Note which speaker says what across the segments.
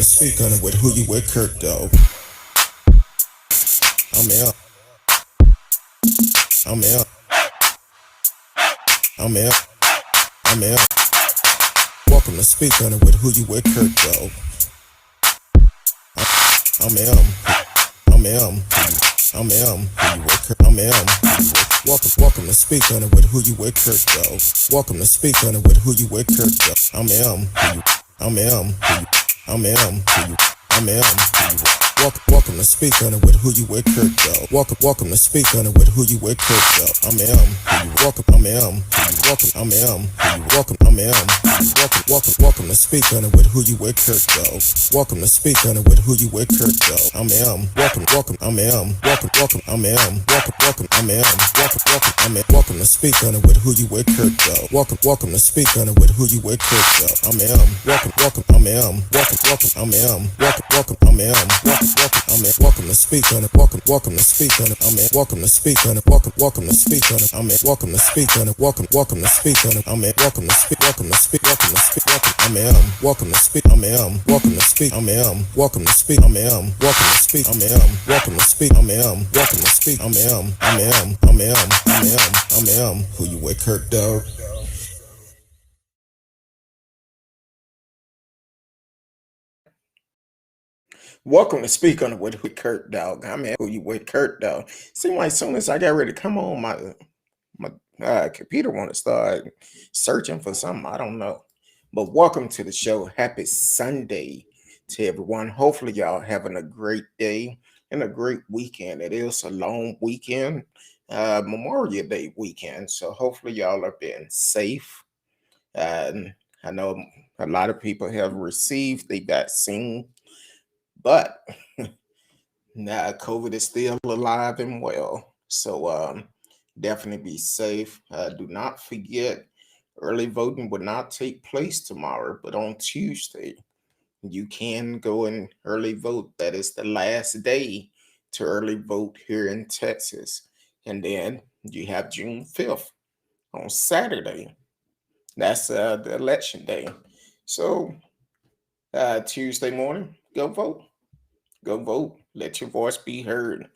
Speaker 1: to speak on it with who you with, Kirk, though. I'm out. I'm out. I'm out. I'm out. Welcome to speak on it with who you with, Kirk, though. I'm out. I'm out. I'm M. I'm M. Welcome to speak on it with who you with, Kirk, though. Welcome to speak on it with who you with, Kirk, though. I'm M. I'm M. I'm M. I'm M. Welcome to speak on it with who you with, Kirk, though. Welcome to speak on it with who you with, Kirk, though. I'm M. Welcome. I'm M. Welcome. I'm M. Welcome. I'm M. Welcome to speak on it with who you with, Kirk, though. Welcome to speak on it with who you with, Kirk, though. I'm M. Welcome. I'm M. Welcome. I'm M. Welcome. I'm M. I'm M. Welcome to speak on it with who you with, Kirk, though. Welcome to speak on it with who you with, Kirk, though. I'm M. Welcome. I'm M. Welcome. I'm M. Welcome. I'm M. I'm in. Welcome to speak on it. Welcome to speak on it. I'm in. Welcome to speak on it. Welcome to speak on it. I'm in. Welcome to speak on it. Welcome to speak on it. I'm in. Welcome to speak. Welcome to speak. I'm in. Welcome to speak. I'm in. Welcome to speak. I'm in. Welcome to speak. I'm in. Welcome to speak. I'm in. Welcome to speak. I'm in. Welcome to speak. I'm in. I'm in. Who you with, Kirk, dog? Welcome to speak on it with Kurt, dog. I mean, who you with, Kurt, dog? Seemed like as soon as I got ready to come on, my computer want to start searching for something. I don't know. But welcome to the show. Happy Sunday to everyone. Hopefully, y'all having a great day and a great weekend. It is a long weekend, Memorial Day weekend. So hopefully, y'all are being safe. And I know a lot of people have received the vaccine, but nah, COVID is still alive and well. So definitely be safe. Do not forget, early voting will not take place tomorrow, but on Tuesday, you can go and early vote. That is the last day to early vote here in Texas. And then you have June 5th on Saturday. That's the election day. So Tuesday morning, go vote. Go vote. Let your voice be heard.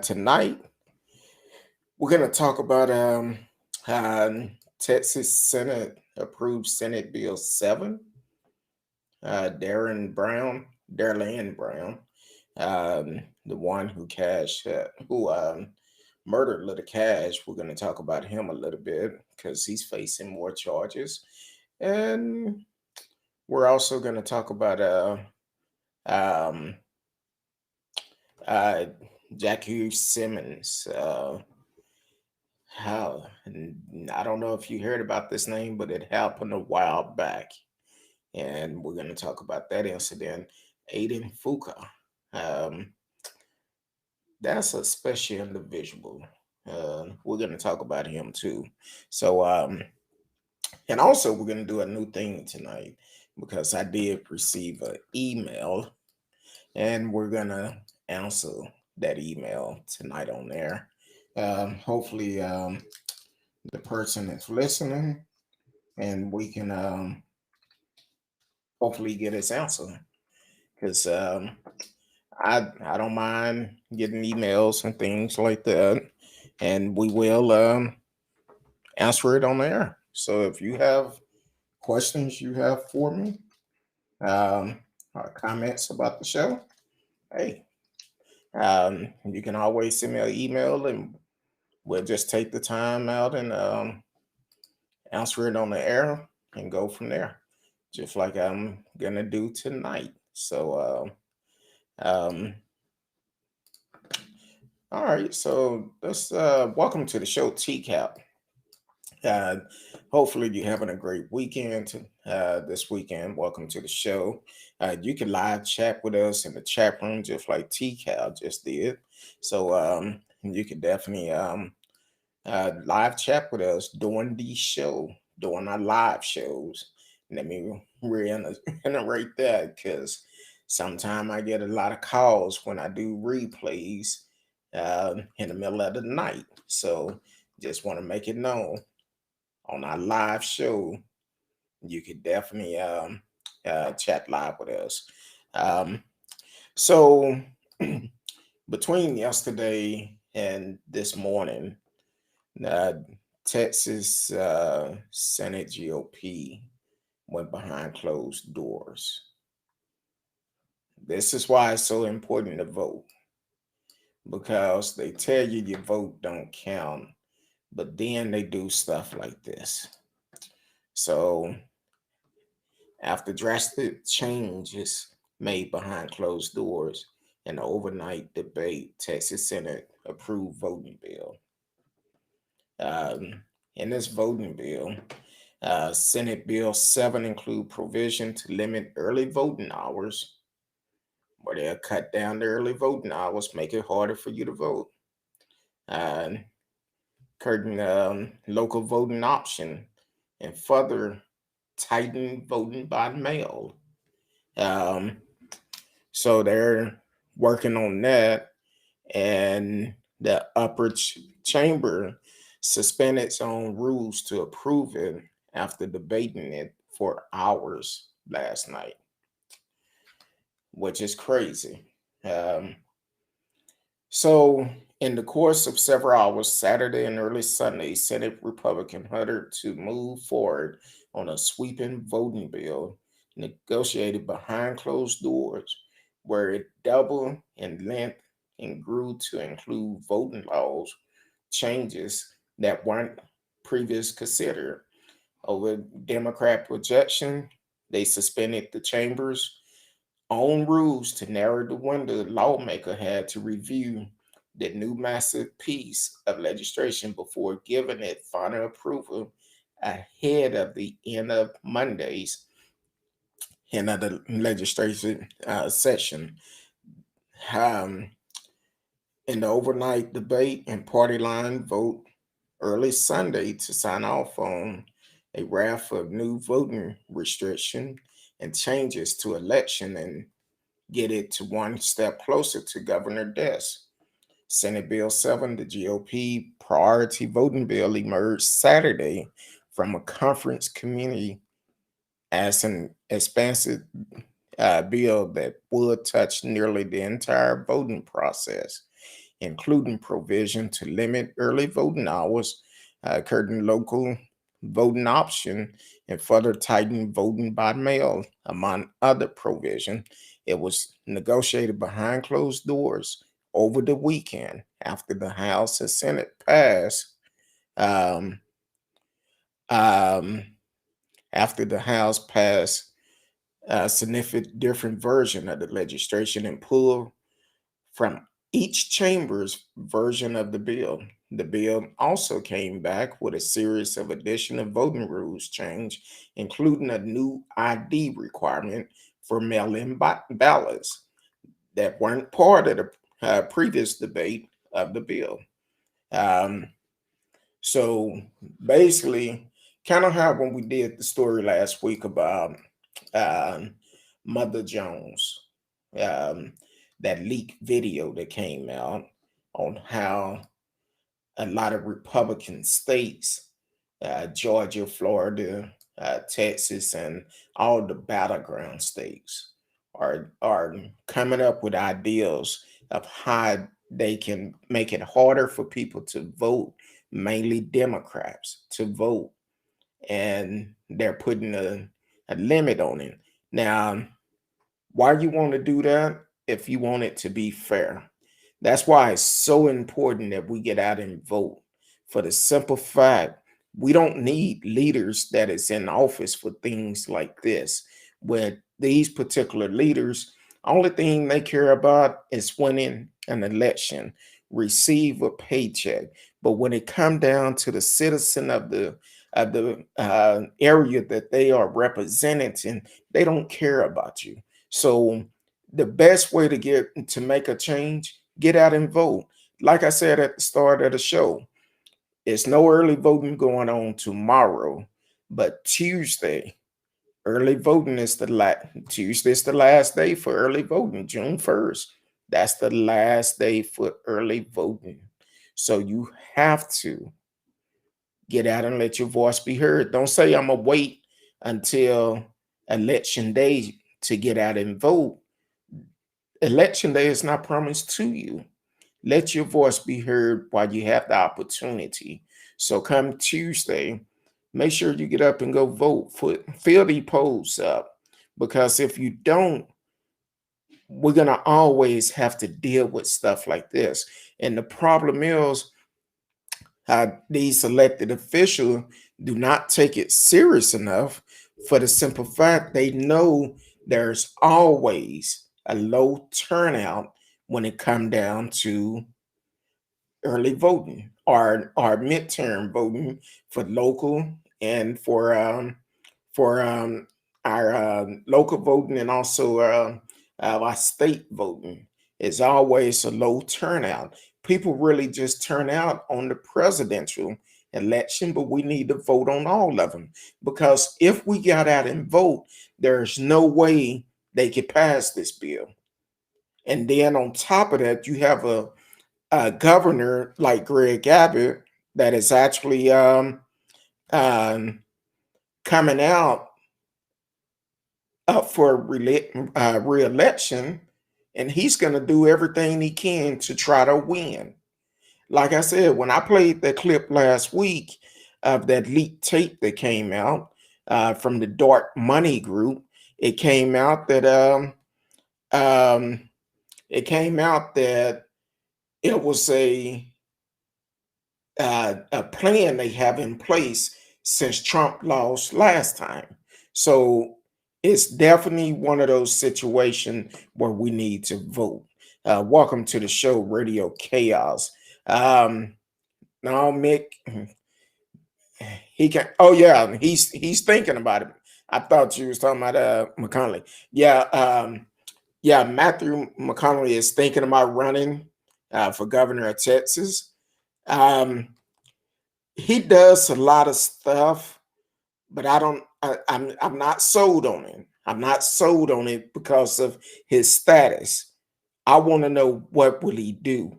Speaker 1: Tonight, we're going to talk about Texas Senate approved Senate Bill 7. Darriynn Brown, the one who murdered Little Cash. We're going to talk about him a little bit because he's facing more charges. And we're also going to talk about um, Jaquaree Simmons. How I don't know if you heard about this name, but it happened a while back, and we're going to talk about that incident. Aiden Fuca, um, that's a special individual. We're going to talk about him too. So, and also we're going to do a new thing tonight because I did receive an email, and we're going to answer that email tonight on there. Hopefully, the person is listening, and we can hopefully get his answer because I don't mind getting emails and things like that, and we will answer it on the air. So if you have questions you have for me, or comments about the show, hey, you can always send me an email, and we'll just take the time out and answer it on the air and go from there, just like I'm gonna do tonight. So, um, all right. So let's welcome to the show, TCAP. Uh, hopefully you're having a great weekend this weekend. Welcome to the show. You can live chat with us in the chat room, just like TCAP just did. So you can definitely live chat with us during the show, during our live shows. Let me reiterate that because sometimes I get a lot of calls when I do replays in the middle of the night. So just want to make it known on our live show, you could definitely chat live with us. Um, so between yesterday and this morning, uh, Texas Senate GOP went behind closed doors. This is why it's so important to vote, because they tell you your vote don't count, but then they do stuff like this. So after drastic changes made behind closed doors in the overnight debate, Texas Senate approved voting bill. Um, in this voting bill, Senate Bill 7 include provision to limit early voting hours, where they'll cut down the early voting hours, make it harder for you to vote. Uh, Curtain local voting option, and further tighten voting by mail. Um, so they're working on that, and the chamber suspended its own rules to approve it after debating it for hours last night, which is crazy. Um, So, in the course of several hours, Saturday and early Sunday, Senate Republican hunted to move forward on a sweeping voting bill negotiated behind closed doors, where it doubled in length and grew to include voting laws changes that weren't previously considered. Over Democrat projection, they suspended the chamber's own rules to narrow the window the lawmaker had to review the new massive piece of legislation before giving it final approval ahead of the end of the legislation session. Um, in the overnight debate and party line vote early Sunday to sign off on a raft of new voting restriction and changes to election and get it to one step closer to Governor desk. Senate Bill 7, the GOP priority voting bill, emerged Saturday from a conference committee as an expansive bill that would touch nearly the entire voting process, including provision to limit early voting hours, curtain local voting option, and further tighten voting by mail, among other provisions. It was negotiated behind closed doors over the weekend after the House and Senate passed. Um, um, After the House passed a significant different version of the legislation and pulled from each chamber's version of the bill. The bill also came back with a series of additional voting rules change, including a new ID requirement for mail-in ballots that weren't part of the previous debate of the bill. Um, so basically, kind of how when we did the story last week about um, Mother Jones, um, that leaked video that came out on how a lot of Republican states, Georgia, Florida, Texas, and all the battleground states are coming up with ideas of how they can make it harder for people to vote, mainly Democrats, to vote, and they're putting a limit on it. Now, why you want to do that? If you want it to be fair. That's why it's so important that we get out and vote, for the simple fact we don't need leaders that is in office for things like this, where these particular leaders, only thing they care about is winning an election, receive a paycheck. But when it come down to the citizen of the area that they are representing, they don't care about you. So the best way to make a change, get out and vote. Like I said at the start of the show, it's no early voting going on tomorrow, but Tuesday, early voting is Tuesday is the last day for early voting, June 1st. That's the last day for early voting. So you have to get out and let your voice be heard. Don't say I'm gonna wait until election day to get out and vote. Election day is not promised to you. Let your voice be heard while you have the opportunity. So come Tuesday, make sure you get up and go vote. Fill the polls up. Because if you don't, we're going to always have to deal with stuff like this. And the problem is, these elected officials do not take it serious enough, for the simple fact they know there's always a low turnout when it comes down to early voting or midterm voting for local and for our local voting, and also our state voting. Is always a low turnout. People really just turn out on the presidential election, but we need to vote on all of them, because if we got out and vote, there's no way they could pass this bill. And then on top of that, you have a governor like Greg Abbott that is actually um, coming out up for re-election, and he's going to do everything he can to try to win. Like I said, when I played the clip last week of that leaked tape that came out from the Dark Money Group, it came out that um, it came out that it was a plan they have in place since Trump lost last time. So it's definitely one of those situations where we need to vote. Welcome to the show, Radio Chaos. Now, Mick, he can. Oh yeah, he's thinking about it. I thought you was talking about McConnell. Yeah, yeah. Matthew McConnell is thinking about running for governor of Texas. Um, he does a lot of stuff, but I don't. I'm not sold on it. I'm not sold on it because of his status. I want to know, what will he do?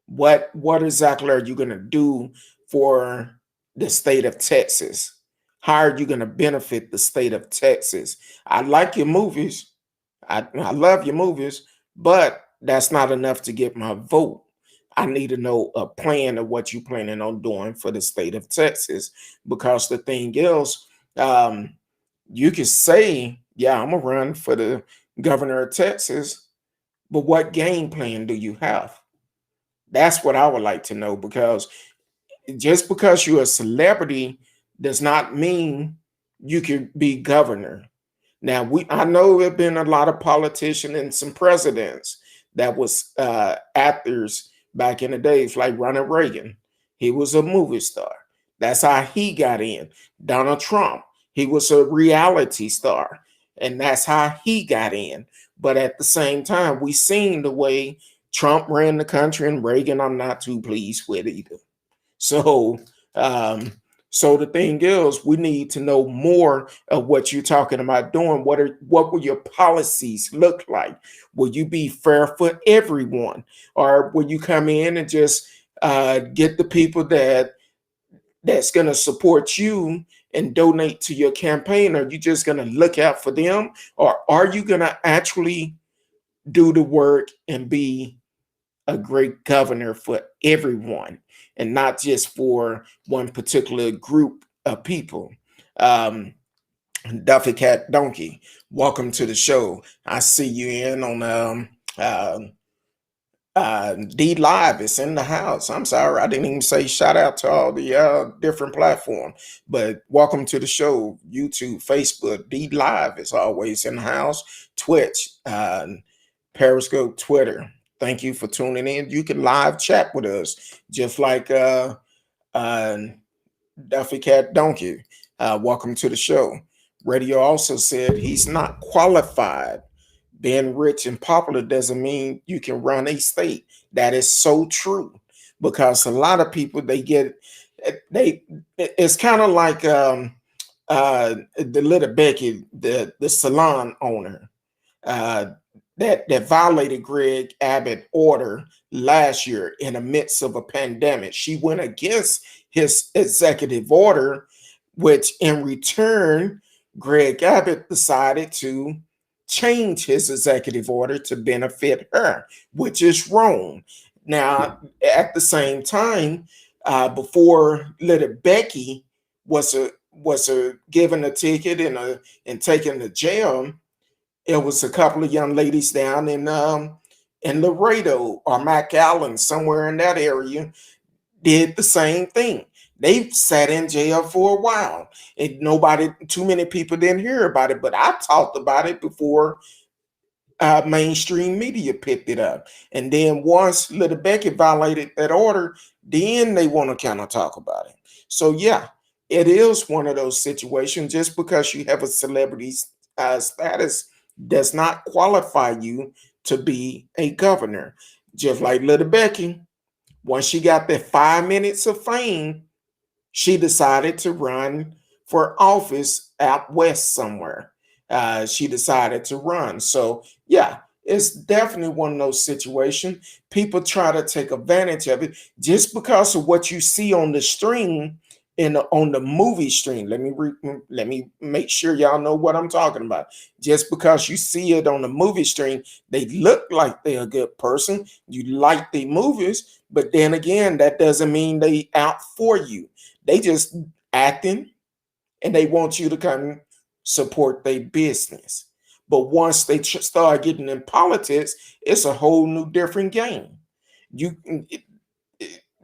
Speaker 1: What exactly are you going to do for the state of Texas? How are you going to benefit the state of Texas? I like your movies. I love your movies, but that's not enough to get my vote. I need to know a plan of what you're planning on doing for the state of Texas. Because the thing is, you can say, yeah, I'm going to run for the governor of Texas, but what game plan do you have? That's what I would like to know, because just because you're a celebrity does not mean you can be governor. Now, I know there have been a lot of politicians and some presidents that was actors back in the days, like Ronald Reagan. He was a movie star. That's how he got in. Donald Trump, he was a reality star, and that's how he got in. But at the same time, we seen the way Trump ran the country, and Reagan, I'm not too pleased with either. So, um, so the thing is, we need to know more of what you're talking about doing. What will your policies look like? Will you be fair for everyone, or will you come in and just get the people that's going to support you and donate to your campaign? Are you just going to look out for them, or are you going to actually do the work and be a great governor for everyone and not just for one particular group of people? Um, Duffy Cat Donkey, welcome to the show. I see you in on D Live is in the house. I'm sorry, I didn't even say shout out to all the different platforms, but welcome to the show. YouTube, Facebook, D Live is always in the house. Twitch, Periscope, Twitter. Thank you for tuning in. You can live chat with us, just like uh, Duffy Cat Donkey. Welcome to the show. Radio also said he's not qualified. Being rich and popular doesn't mean you can run a state. That is so true, because a lot of people, it's kind of like the little Becky, the salon owner uh, that violated Greg Abbott order last year in the midst of a pandemic. She went against his executive order, which in return, Greg Abbott decided to change his executive order to benefit her, which is wrong. Now, at the same time, before little Becky was given a ticket and taken to jail, it was a couple of young ladies down in Laredo or McAllen, somewhere in that area, did the same thing. They sat in jail for a while, and too many people didn't hear about it. But I talked about it before mainstream media picked it up. And then once Little Becky violated that order, then they want to kind of talk about it. So yeah, it is one of those situations. Just because you have a celebrity status does not qualify you to be a governor. Just like Little Becky, once she got that 5 minutes of fame, she decided to run for office out west somewhere. She decided to run. So, yeah, it's definitely one of those situations. People try to take advantage of it just because of what you see on the stream on the movie stream. Let me make sure y'all know what I'm talking about. Just because you see it on the movie stream, they look like they're a good person. You like the movies, but then again, that doesn't mean they out for you. They just acting, and they want you to come support their business. But once they start getting in politics, it's a whole new different game. You,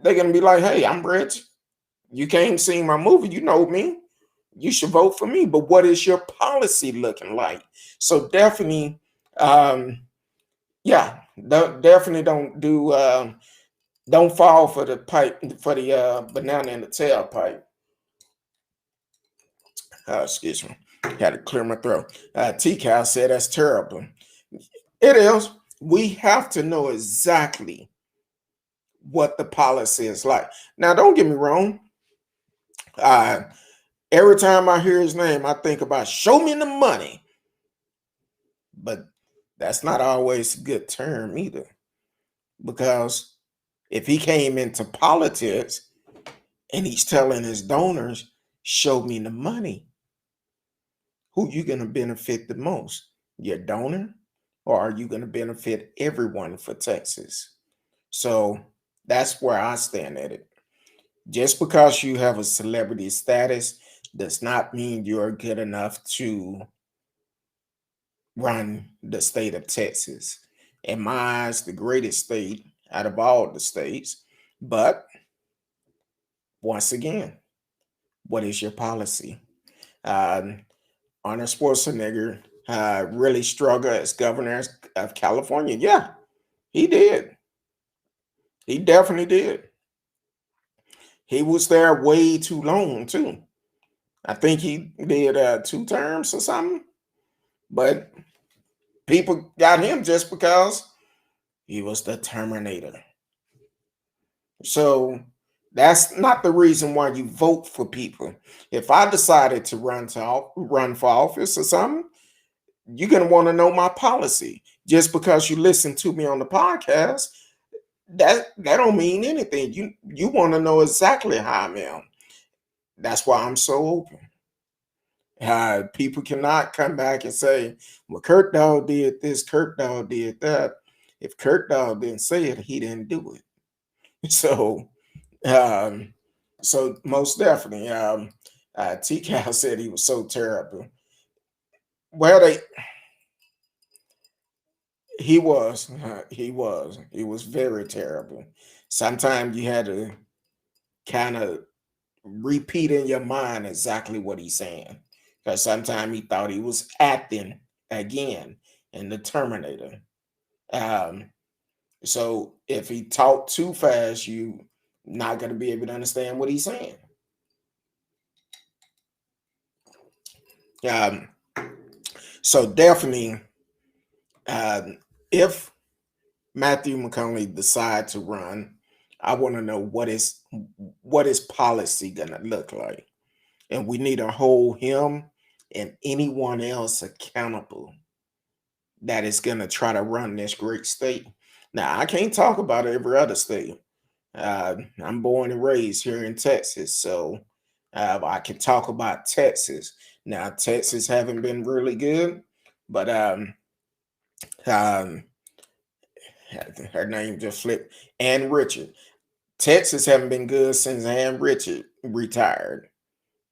Speaker 1: they're gonna be like, "Hey, I'm rich. You came see my movie. You know me. You should vote for me." But what is your policy looking like? So definitely, yeah, definitely don't fall for the banana in the tailpipe. Excuse me. Had to clear my throat. T-Cal said that's terrible. It is. We have to know exactly what the policy is like. Now, don't get me wrong. Uh, every time I hear his name, I think about show me the money. But that's not always a good term either. Because if he came into politics and he's telling his donors, show me the money, who you going to benefit the most? Your donor? Or are you going to benefit everyone for Texas? So that's where I stand at it. Just because you have a celebrity status does not mean you're good enough to run the state of Texas. In my eyes, the greatest state out of all the states. But once again, what is your policy? Arnold Schwarzenegger really struggled as governor of California. Yeah, he did. He definitely did. He was there way too long, too. I think he did 2 terms or something. But people got him just because he was the Terminator. So that's not the reason why you vote for people. If I decided to run for office or something, you're gonna want to know my policy. Just because you listen to me on the podcast, that don't mean anything. You want to know exactly how I am. That's why I'm so open. People cannot come back and say, "Well, Kurt Dog did this, Kurt Dog did that." If Kurt Dog didn't say it, he didn't do it. So, um, so most definitely, T. Cal said he was so terrible. Well, he was very terrible. Sometimes you had to kind of repeat in your mind exactly what he's saying, because sometimes he thought he was acting again in the Terminator. Um, so if he talked too fast, you not going to be able to understand what he's saying. Um, so definitely, if Matthew McConaughey decide to run, I want to know what is policy going to look like, and we need to hold him and anyone else accountable that is going to try to run this great state. Now, I can't talk about every other state. I'm born and raised here in Texas, so I can talk about Texas. Now, Texas haven't been really good, But um, her name just flipped. Ann Richard. Texas haven't been good since Ann Richard retired.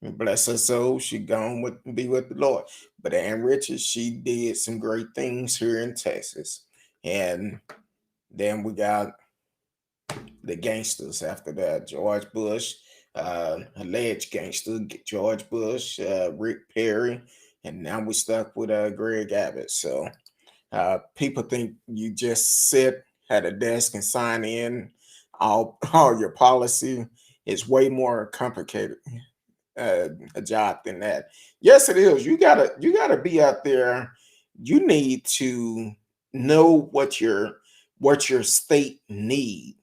Speaker 1: Bless her soul, she gone with be with the Lord. But Ann Richard, she did some great things here in Texas. And then we got the gangsters after that. George Bush, alleged gangster, George Bush, Rick Perry, and now we're stuck with Greg Abbott. So people think you just sit at a desk and sign in all your policy. Is way more complicated a job than that. Yes, it is. You gotta be out there. You need to know what your state need.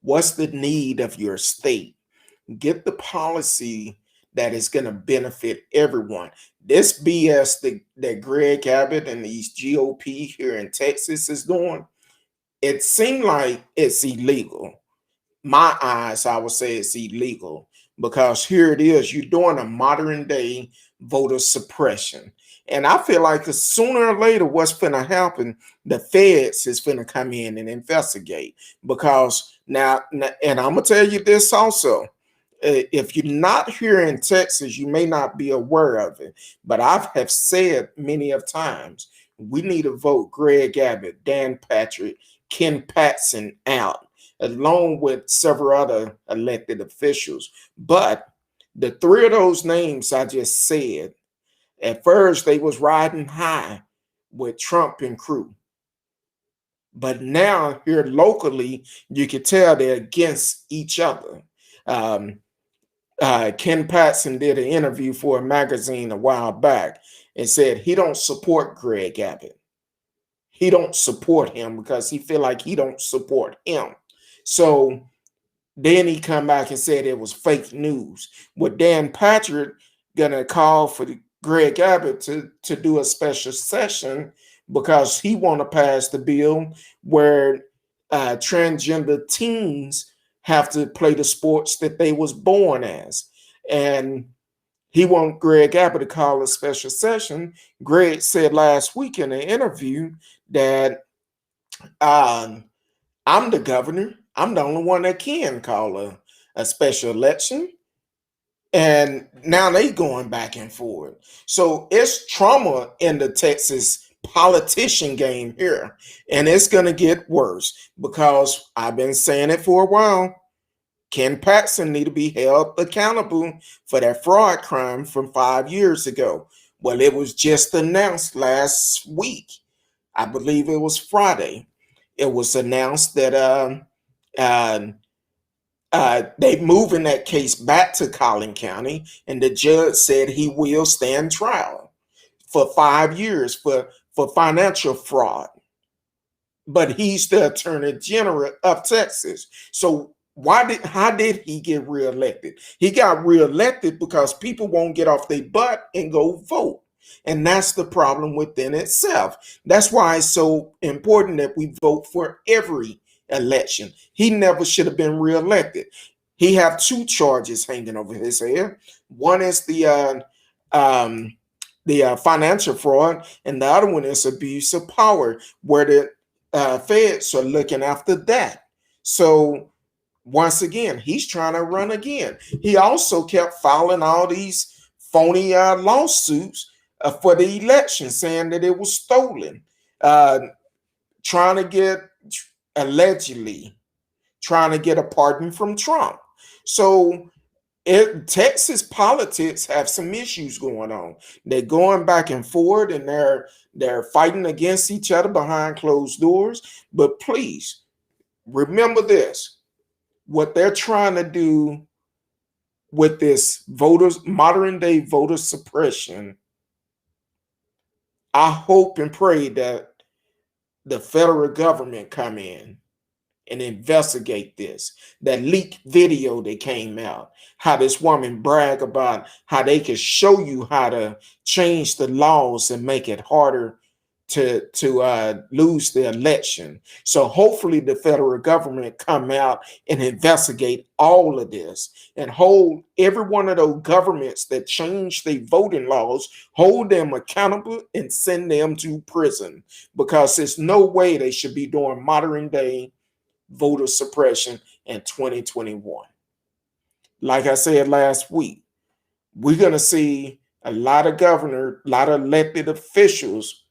Speaker 1: What's the need of your state? Get the policy that is going to benefit everyone. This BS that Greg Abbott and these GOP here in Texas is doing, it seemed like it's illegal. My eyes, I would say it's illegal because here it is, you're doing a modern day voter suppression. And I feel like sooner or later, what's going to happen, the feds is going to come in and investigate. Because now, and I'm going to tell you this also, if you're not here in Texas, you may not be aware of it, but I have said many of times, we need to vote Greg Abbott, Dan Patrick, Ken Patson out, along with several other elected officials. But the three of those names I just said, at first they was riding high with Trump and crew. But now here locally, you can tell they're against each other. Ken Patson did an interview for a magazine a while back and said he don't support Greg Abbott. He don't support him because he feel like he don't support him. So then he come back and said it was fake news. With Dan Patrick gonna call for Greg Abbott to do a special session because he want to pass the bill where transgender teens have to play the sports that they was born as. And he want Greg Abbott to call a special session. Greg said last week in an interview that I'm the governor. I'm the only one that can call a special election. And now they going back and forth. So it's trauma in the Texas politician game here. And it's going to get worse because I've been saying it for a while. Ken Patson need to be held accountable for that fraud crime from 5 years ago. Well, it was just announced last week. I believe it was Friday. It was announced that they moving that case back to Collin County, and the judge said he will stand trial for 5 years for financial fraud. But he's the attorney general of Texas. So how did he get reelected? He got reelected because people won't get off their butt and go vote. And that's the problem within itself. That's why it's so important that we vote for every election. He never should have been reelected. He have two charges hanging over his head. One is the financial fraud, and the other one is abuse of power, where the feds are looking after that. So once again, he's trying to run again. He also kept filing all these phony lawsuits for the election, saying that it was stolen, trying to get allegedly trying to get a pardon from Trump. So Texas politics have some issues going on. They're going back and forth, and they're fighting against each other behind closed doors. But please remember this: what they're trying to do with this modern day voter suppression. I hope and pray that the federal government come in and investigate this. That leaked video that came out, how this woman brag about how they can show you how to change the laws and make it harder to lose the election. So hopefully the federal government come out and investigate all of this and hold every one of those governments that change their voting laws, hold them accountable and send them to prison, because there's no way they should be doing modern day voter suppression in 2021. Like I said last week, we're going to see a lot of governors, a lot of elected officials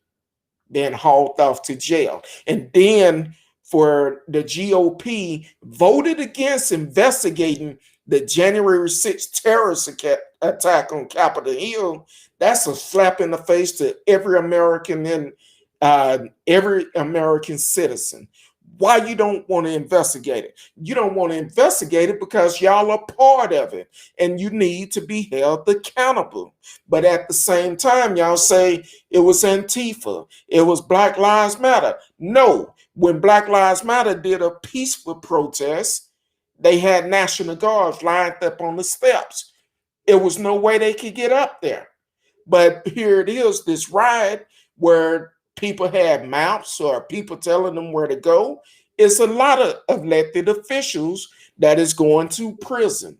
Speaker 1: being hauled off to jail. And then for the GOP voted against investigating the January 6th terrorist attack on Capitol Hill. That's a slap in the face to every American and every American citizen. Why you don't want to investigate it? You don't want to investigate it because y'all are part of it and you need to be held accountable. But at the same time, y'all say it was Antifa, it was Black Lives Matter. No, when Black Lives Matter did a peaceful protest, they had National Guards lined up on the steps. It was no way they could get up there. But here it is, this riot where people had maps or people telling them where to go. It's a lot of elected officials that is going to prison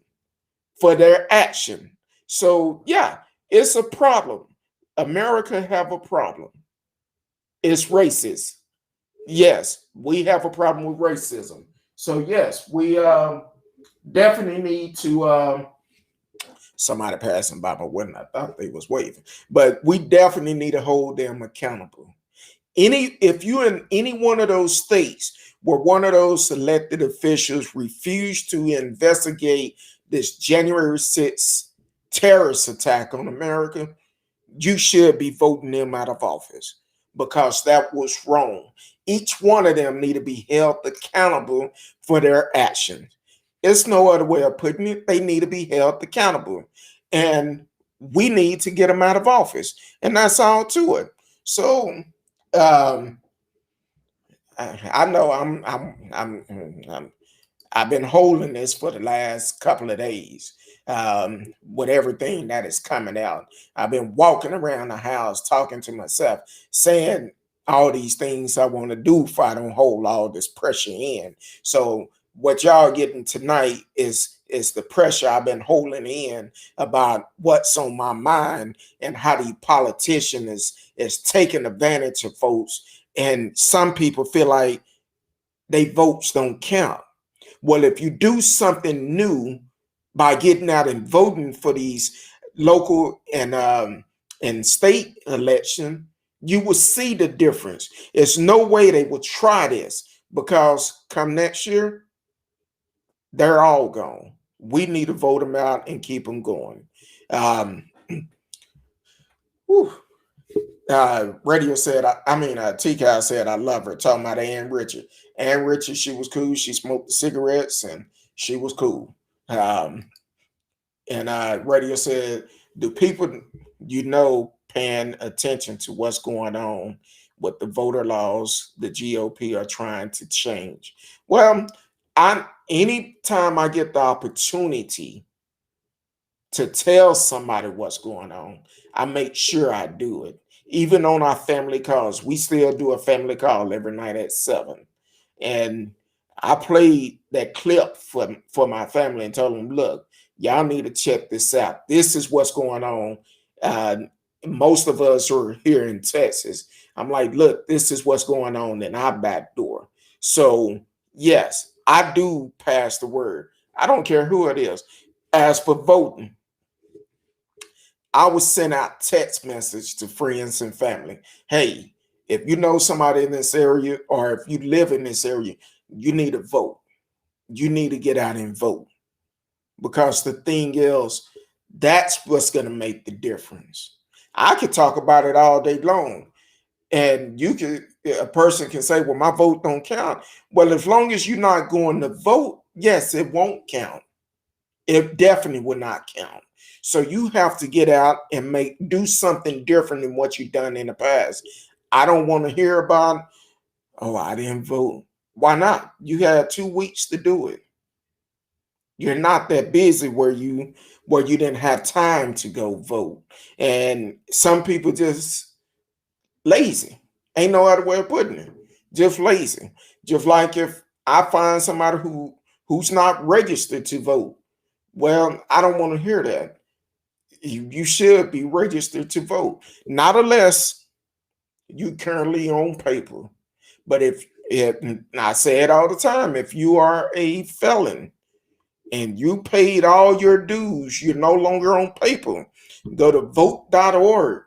Speaker 1: for their action. So yeah, it's a problem. America have a problem. It's racist. Yes, we have a problem with racism. So yes, we definitely need to somebody passing by my window. I thought they was waving, but we definitely need to hold them accountable. If you're in any one of those states where one of those elected officials refused to investigate this January 6th terrorist attack on America, you should be voting them out of office because that was wrong. Each one of them need to be held accountable for their actions. There's no other way of putting it. They need to be held accountable. And we need to get them out of office. And that's all to it. So I know I've been holding this for the last couple of days with everything that is coming out. I've been walking around the house talking to myself, saying all these things I want to do if I don't hold all this pressure in. So what y'all getting tonight is the pressure I've been holding in about what's on my mind and how the politician is taking advantage of folks. And some people feel like they votes don't count. Well, if you do something new by getting out and voting for these local and state election, you will see the difference. There's no way they will try this because come next year, they're all gone. We need to vote them out and keep them going. Radio said, T-Cow said, I love her. Talking about Ann Richard. Ann Richard, she was cool. She smoked the cigarettes and she was cool. Radio said, do people, paying attention to what's going on with the voter laws the GOP are trying to change? Well, anytime I get the opportunity to tell somebody what's going on, I make sure I do it. Even on our family calls, we still do a family call every night at 7. And I played that clip for my family and told them, look, y'all need to check this out. This is what's going on. Most of us are here in Texas. I'm like, look, this is what's going on in our back door. So yes, I do pass the word. I don't care who it is. As for voting, I would send out text message to friends and family. Hey, if you know somebody in this area or if you live in this area, you need to vote. You need to get out and vote. Because the thing is, that's what's going to make the difference. I could talk about it all day long. And a person can say, well, my vote don't count. Well, as long as you're not going to vote, yes, it won't count. It definitely will not count. So you have to get out and do something different than what you've done in the past. I don't want to hear about, oh, I didn't vote. Why not? You had 2 weeks to do it. You're not that busy where you didn't have time to go vote. And some people just lazy Ain't no other way of putting it. Just lazy. Just like if I find somebody who's not registered to vote, well, I don't want to hear that. You should be registered to vote, not unless you currently on paper. But if I say it all the time, if you are a felon and you paid all your dues, you're no longer on paper. Go to vote.org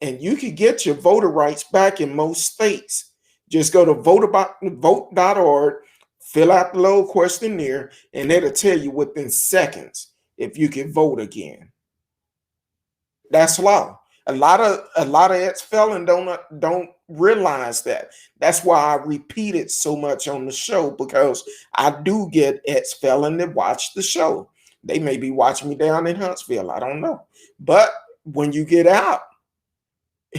Speaker 1: and you can get your voter rights back in most states. Just go to vote.org, fill out the little questionnaire, and it'll tell you within seconds if you can vote again. That's law. A lot of ex-felon don't realize that. That's why I repeat it so much on the show, because I do get ex-felon that watch the show. They may be watching me down in Huntsville. I don't know. But when you get out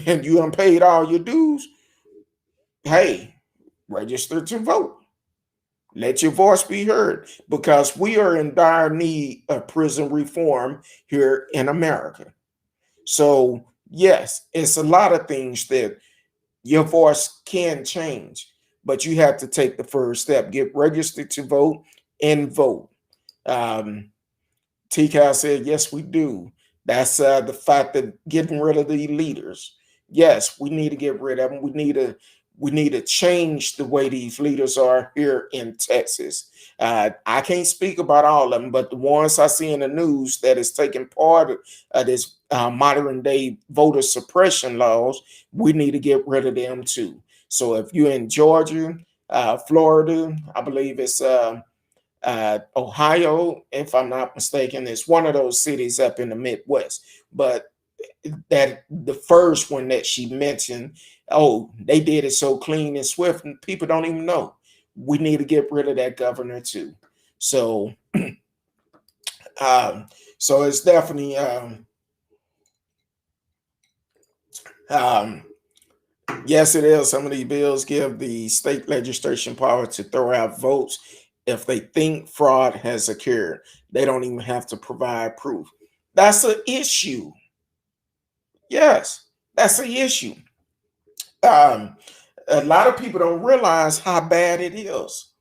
Speaker 1: and you unpaid all your dues, hey, register to vote. Let your voice be heard, because we are in dire need of prison reform here in America. So, yes, it's a lot of things that your voice can change, but you have to take the first step. Get registered to vote and vote. Um, TCal said, yes, we do. That's the fact that getting rid of the leaders. Yes, we need to get rid of them. We need to change the way these leaders are here in Texas. I can't speak about all of them, but the ones I see in the news that is taking part of this modern day voter suppression laws, we need to get rid of them too. So if you're in Georgia, Florida, I believe it's Ohio, if I'm not mistaken, is one of those cities up in the Midwest. But that the first one that she mentioned, oh, they did it so clean and swift, and people don't even know. We need to get rid of that governor too. So, um, so it's definitely um, yes, it is. Some of these bills give the state legislation power to throw out votes if they think fraud has occurred. They don't even have to provide proof. That's an issue. Yes, that's an issue. Um, a lot of people don't realize how bad it is.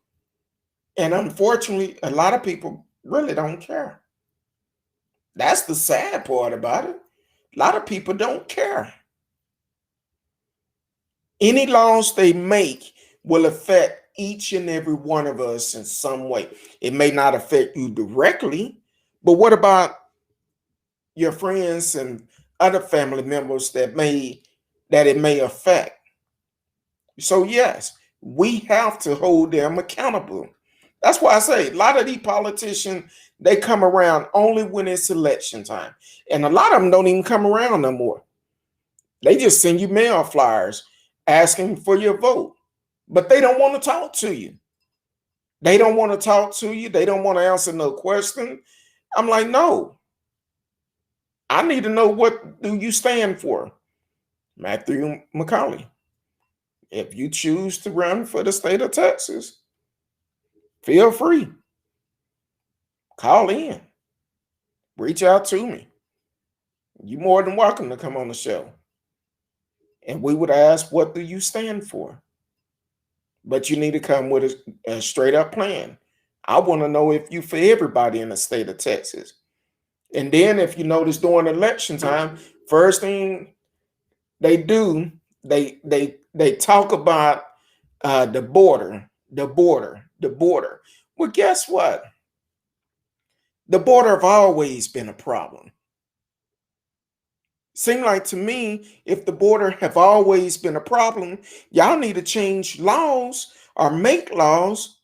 Speaker 1: And unfortunately, a lot of people really don't care. That's the sad part about it. A lot of people don't care. Any laws they make will affect each and every one of us in some way. It may not affect you directly, but what about your friends and other family members that it may affect? So yes, we have to hold them accountable. That's why I say a lot of these politicians, they come around only when it's election time. And a lot of them don't even come around no more. They just send you mail flyers asking for your vote. But they don't want to talk to you. They don't want to talk to you. They don't want to answer no question. I'm like, no, I need to know, what do you stand for? Matthew McCauley. If you choose to run for the state of Texas, feel free. Call in. Reach out to me. You're more than welcome to come on the show. And we would ask, what do you stand for? But you need to come with a straight up plan. I want to know if you for everybody in the state of Texas. And then if you notice during election time, first thing they do, they talk about the border, the border, the border. Well, guess what? The border have always been a problem. Seem like to me, if the border have always been a problem, y'all need to change laws or make laws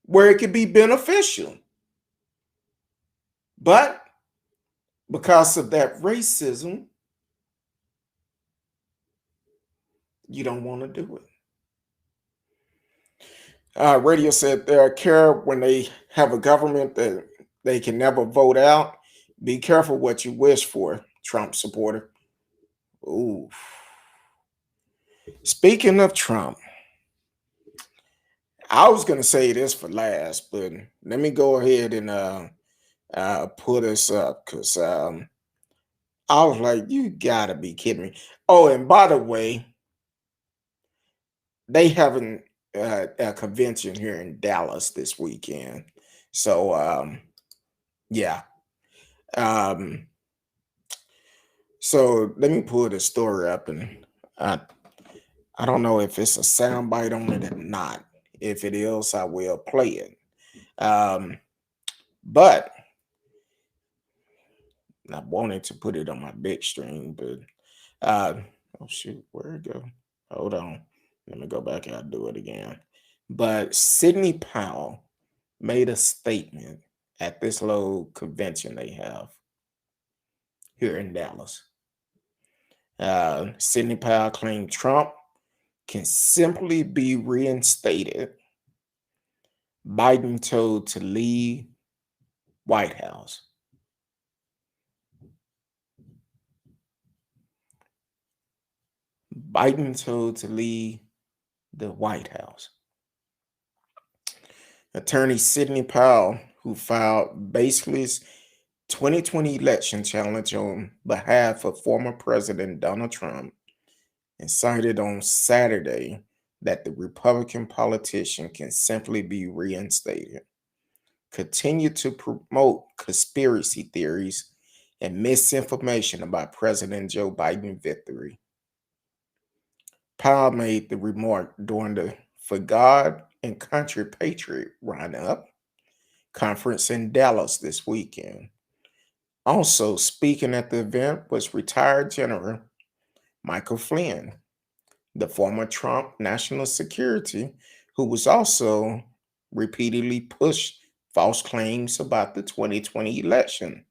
Speaker 1: where it could be beneficial. But because of that racism, you don't want to do it. Radio said they care when they have a government that they can never vote out. Be careful what you wish for, Trump supporter. Ooh. Speaking of Trump, I was gonna say this for last, but let me go ahead and put us up, because I was like, you gotta be kidding me. Oh, and by the way, they having a convention here in Dallas this weekend. So yeah. Um, so let me pull the story up, and I I don't know if it's a soundbite on it or not. If it is, I will play it. Um, but I wanted to put it on my big screen, but oh shoot, where'd it go? Hold on. Let me go back and do it again. But Sidney Powell made a statement at this little convention they have here in Dallas. Sidney Powell claimed Trump can simply be reinstated. Biden told to leave White House. Biden told to leave the White House. Attorney Sidney Powell, who filed Baseless 2020 election challenge on behalf of former President Donald Trump, incited on Saturday that the Republican politician can simply be reinstated, continued to promote conspiracy theories and misinformation about President Joe Biden's victory. Powell made the remark during the For God and Country Patriot Roundup conference in Dallas this weekend. Also speaking at the event was retired General Michael Flynn, the former Trump national security, who was also repeatedly pushed false claims about the 2020 election.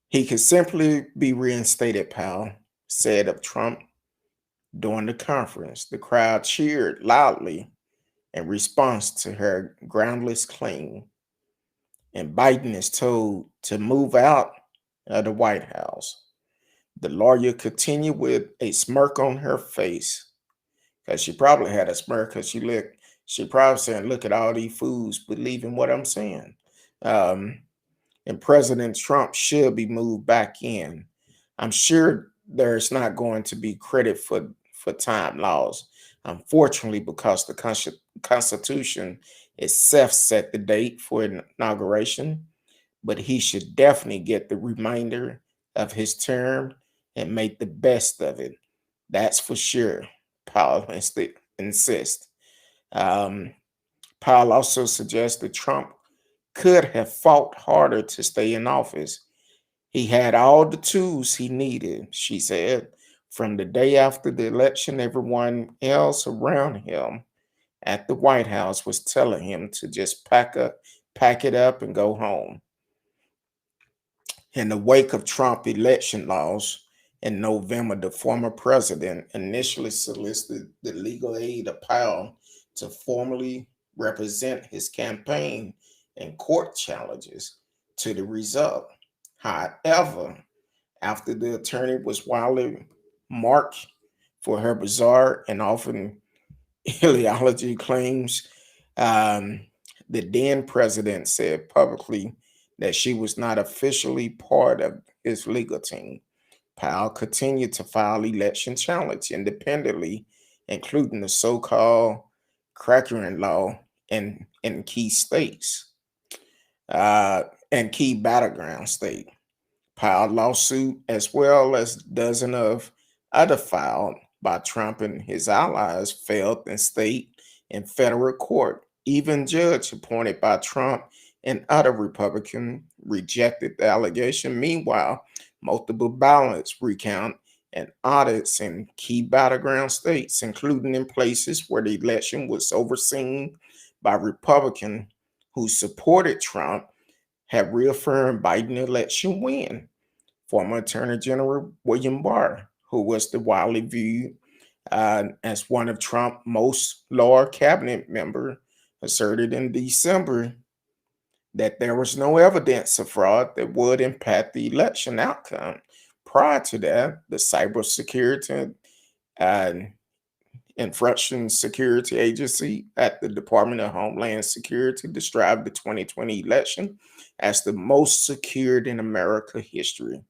Speaker 1: He could simply be reinstated, Powell said of Trump during the conference. The crowd cheered loudly in response to her groundless claim, and Biden is told to move out of the White House. The lawyer continued with a smirk on her face, because she probably had a smirk because she probably saying, look at all these fools believing what I'm saying. Um, and President Trump should be moved back in. I'm sure there's not going to be credit for time laws, unfortunately, because the Constitution itself set the date for inauguration, but he should definitely get the remainder of his term and make the best of it. That's for sure, Powell insists. Um, Powell also suggested Trump could have fought harder to stay in office. He had all the tools he needed, she said. From the day after the election, everyone else around him at the White House was telling him to just pack it up and go home. In the wake of Trump election laws in November, the former president initially solicited the legal aid of Powell to formally represent his campaign in court challenges to the result. However, after the attorney was widely marked for her bizarre and often ideology claims, um, the then president said publicly that she was not officially part of his legal team. Powell continued to file election challenge independently, including the so-called Crackerin law in key states and key battleground state. Powell lawsuit, as well as dozens of other filed by Trump and his allies, failed in state and federal court. Even judge appointed by Trump and other Republicans rejected the allegation. Meanwhile, multiple ballots recount and audits in key battleground states, including in places where the election was overseen by Republicans who supported Trump, have reaffirmed Biden election win. Former Attorney General William Barr, who was the widely viewed as one of Trump's most loyal cabinet members, asserted in December that there was no evidence of fraud that would impact the election outcome. Prior to that, the cybersecurity and Infraction Security Agency at the Department of Homeland Security described the 2020 election as the most secured in American history.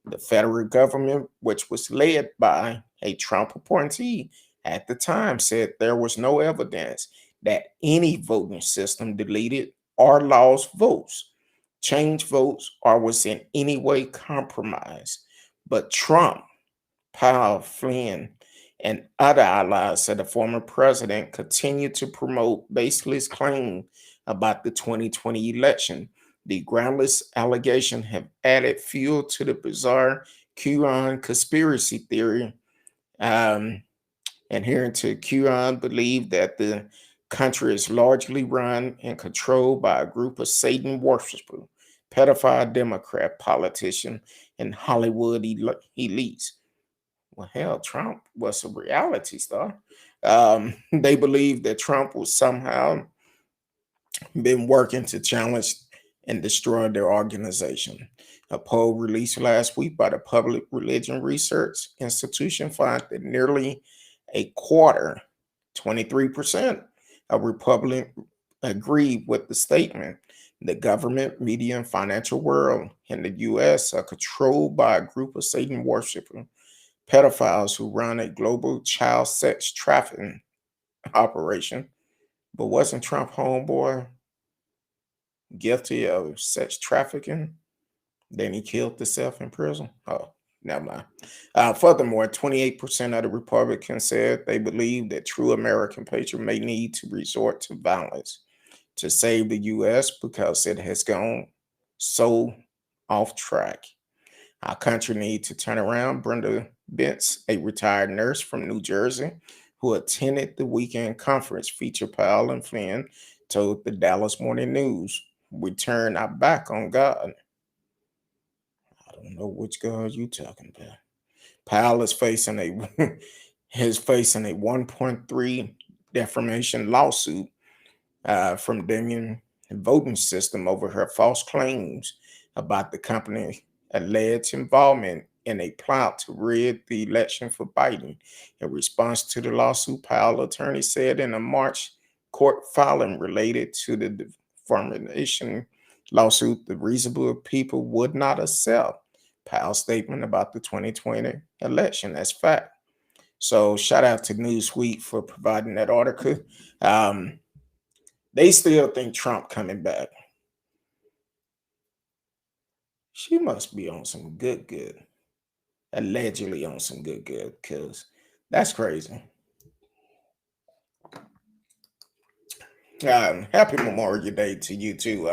Speaker 1: The federal government, which was led by a Trump appointee, at the time said there was no evidence that any voting system deleted or lost votes, changed votes, or was in any way compromised. But Trump, Powell, Flynn, and other allies of the former president continued to promote baseless claims about the 2020 election. The groundless allegations have added fuel to the bizarre QAnon conspiracy theory. Um, Adherent to QAnon believe that the country is largely run and controlled by a group of Satan worshippers, pedophile Democrat politicians, and Hollywood elites. Well, hell, Trump was a reality star. They believe that Trump was somehow been working to challenge and destroy their organization. A poll released last week by the Public Religion Research Institution found that nearly a quarter, 23% of Republicans agreed with the statement. The government, media, and financial world in the U.S. are controlled by a group of Satan worshipers, pedophiles who run a global child sex trafficking operation. But wasn't Trump homeboy guilty of sex trafficking? Then he killed himself in prison. Oh, never mind. Furthermore, 28% of the Republicans said they believe that true American patriots may need to resort to violence to save the U.S. because it has gone so off track. Our country needs to turn around. Brenda Bentz, a retired nurse from New Jersey who attended the weekend conference featured Powell and Flynn, told the Dallas Morning News, "We turn our back on God." I don't know which God you talking about. Powell is facing a is facing a 1.3 defamation lawsuit from Darriynn voting system over her false claims about the company's alleged involvement in a plot to rig the election for Biden. In response to the lawsuit, Powell attorney said in a March court filing related to the defamation lawsuit, the reasonable people would not accept Powell's statement about the 2020 election as fact. So shout out to Newsweek for providing that article. They still think Trump coming back. She must be on some good. Allegedly on some good, because that's crazy. Happy Memorial Day to you too,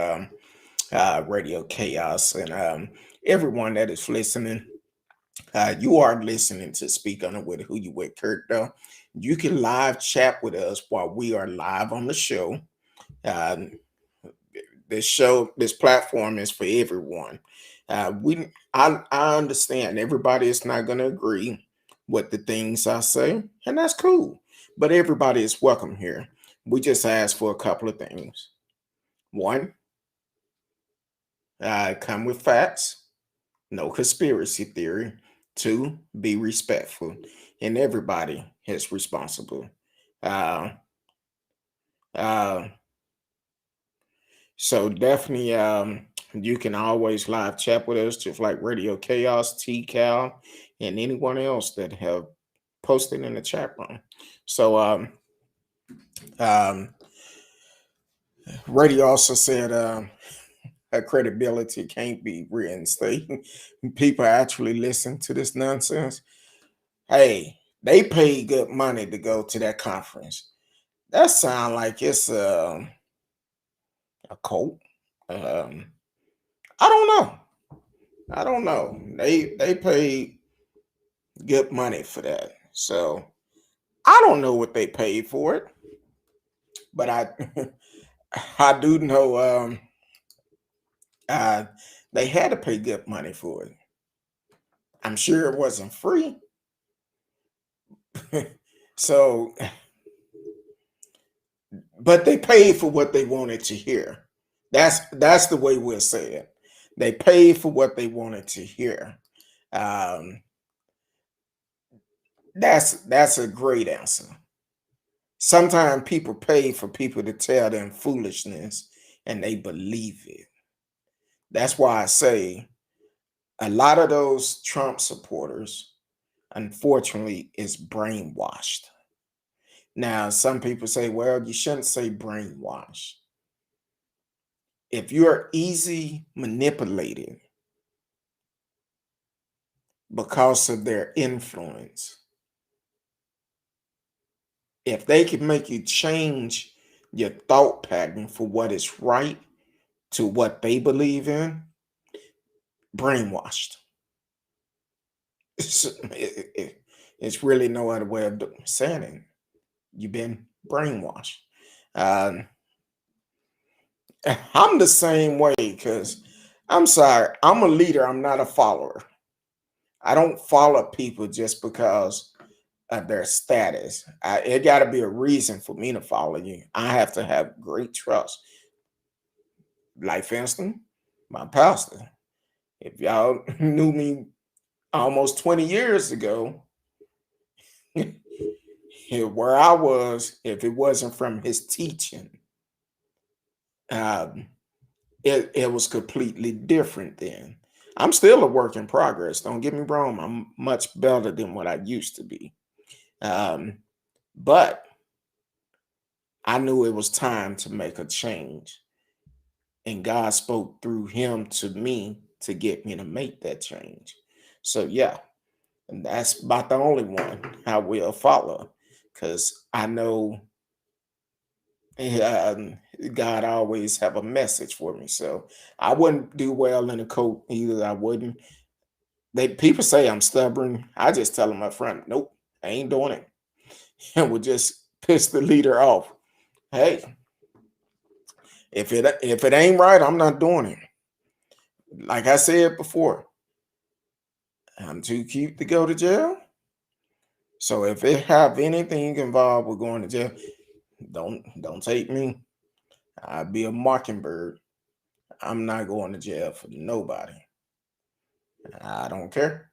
Speaker 1: Radio Chaos, and everyone that is listening. You are listening to Speak On It with Who You With, Kurt, though. You can live chat with us while we are live on the show. Uh, this platform is for everyone. I understand everybody is not going to agree with the things I say, and that's cool. But everybody is welcome here. We just ask for a couple of things. One, come with facts, no conspiracy theory. Two, be respectful, and everybody is responsible. Uh, uh, So definitely, you can always live chat with us, just like Radio Chaos, T-Cal, and anyone else that have posted in the chat room. So um, Radio also said her credibility can't be reinstated. People actually listen to this nonsense. Hey, they paid good money to go to that conference. That sound like it's a cult. Um, I don't know. I don't know. They paid good money for that. So I don't know what they paid for it, but I I do know uh they had to pay good money for it. I'm sure it wasn't free. So but they paid for what they wanted to hear. That's the way we'll say it. They paid for what they wanted to hear. Um that's a great answer. Sometimes people pay for people to tell them foolishness and they believe it. That's why I say a lot of those Trump supporters, unfortunately, is brainwashed. Now, some people say, well, you shouldn't say brainwash. If you're easy manipulated because of their influence, if they can make you change your thought pattern for what is right to what they believe in, brainwashed. It's really no other way of saying it. You've been brainwashed. Um, I'm the same way because I'm sorry, I'm a leader, I'm not a follower. I don't follow people just because of their status. It got to be a reason for me to follow you. I have to have great trust. Like, for instance, my pastor. If y'all knew me almost 20 years ago, where I was, if it wasn't from his teaching, um, it was completely different then. I'm still a work in progress. Don't get me wrong. I'm much better than what I used to be. Um, but I knew it was time to make a change. And God spoke through him to me to get me to make that change. So, yeah, and that's about the only one I will follow because I know um, God always have a message for me. So I wouldn't do well in a coat either. I wouldn't. People say I'm stubborn. I just tell them up front, nope, I ain't doing it. And would just piss the leader off. Hey, if it ain't right, I'm not doing it. Like I said before, I'm too cute to go to jail. So if it have anything involved with going to jail, don't take me. I'll be a mockingbird. I'm not going to jail for nobody. I don't care.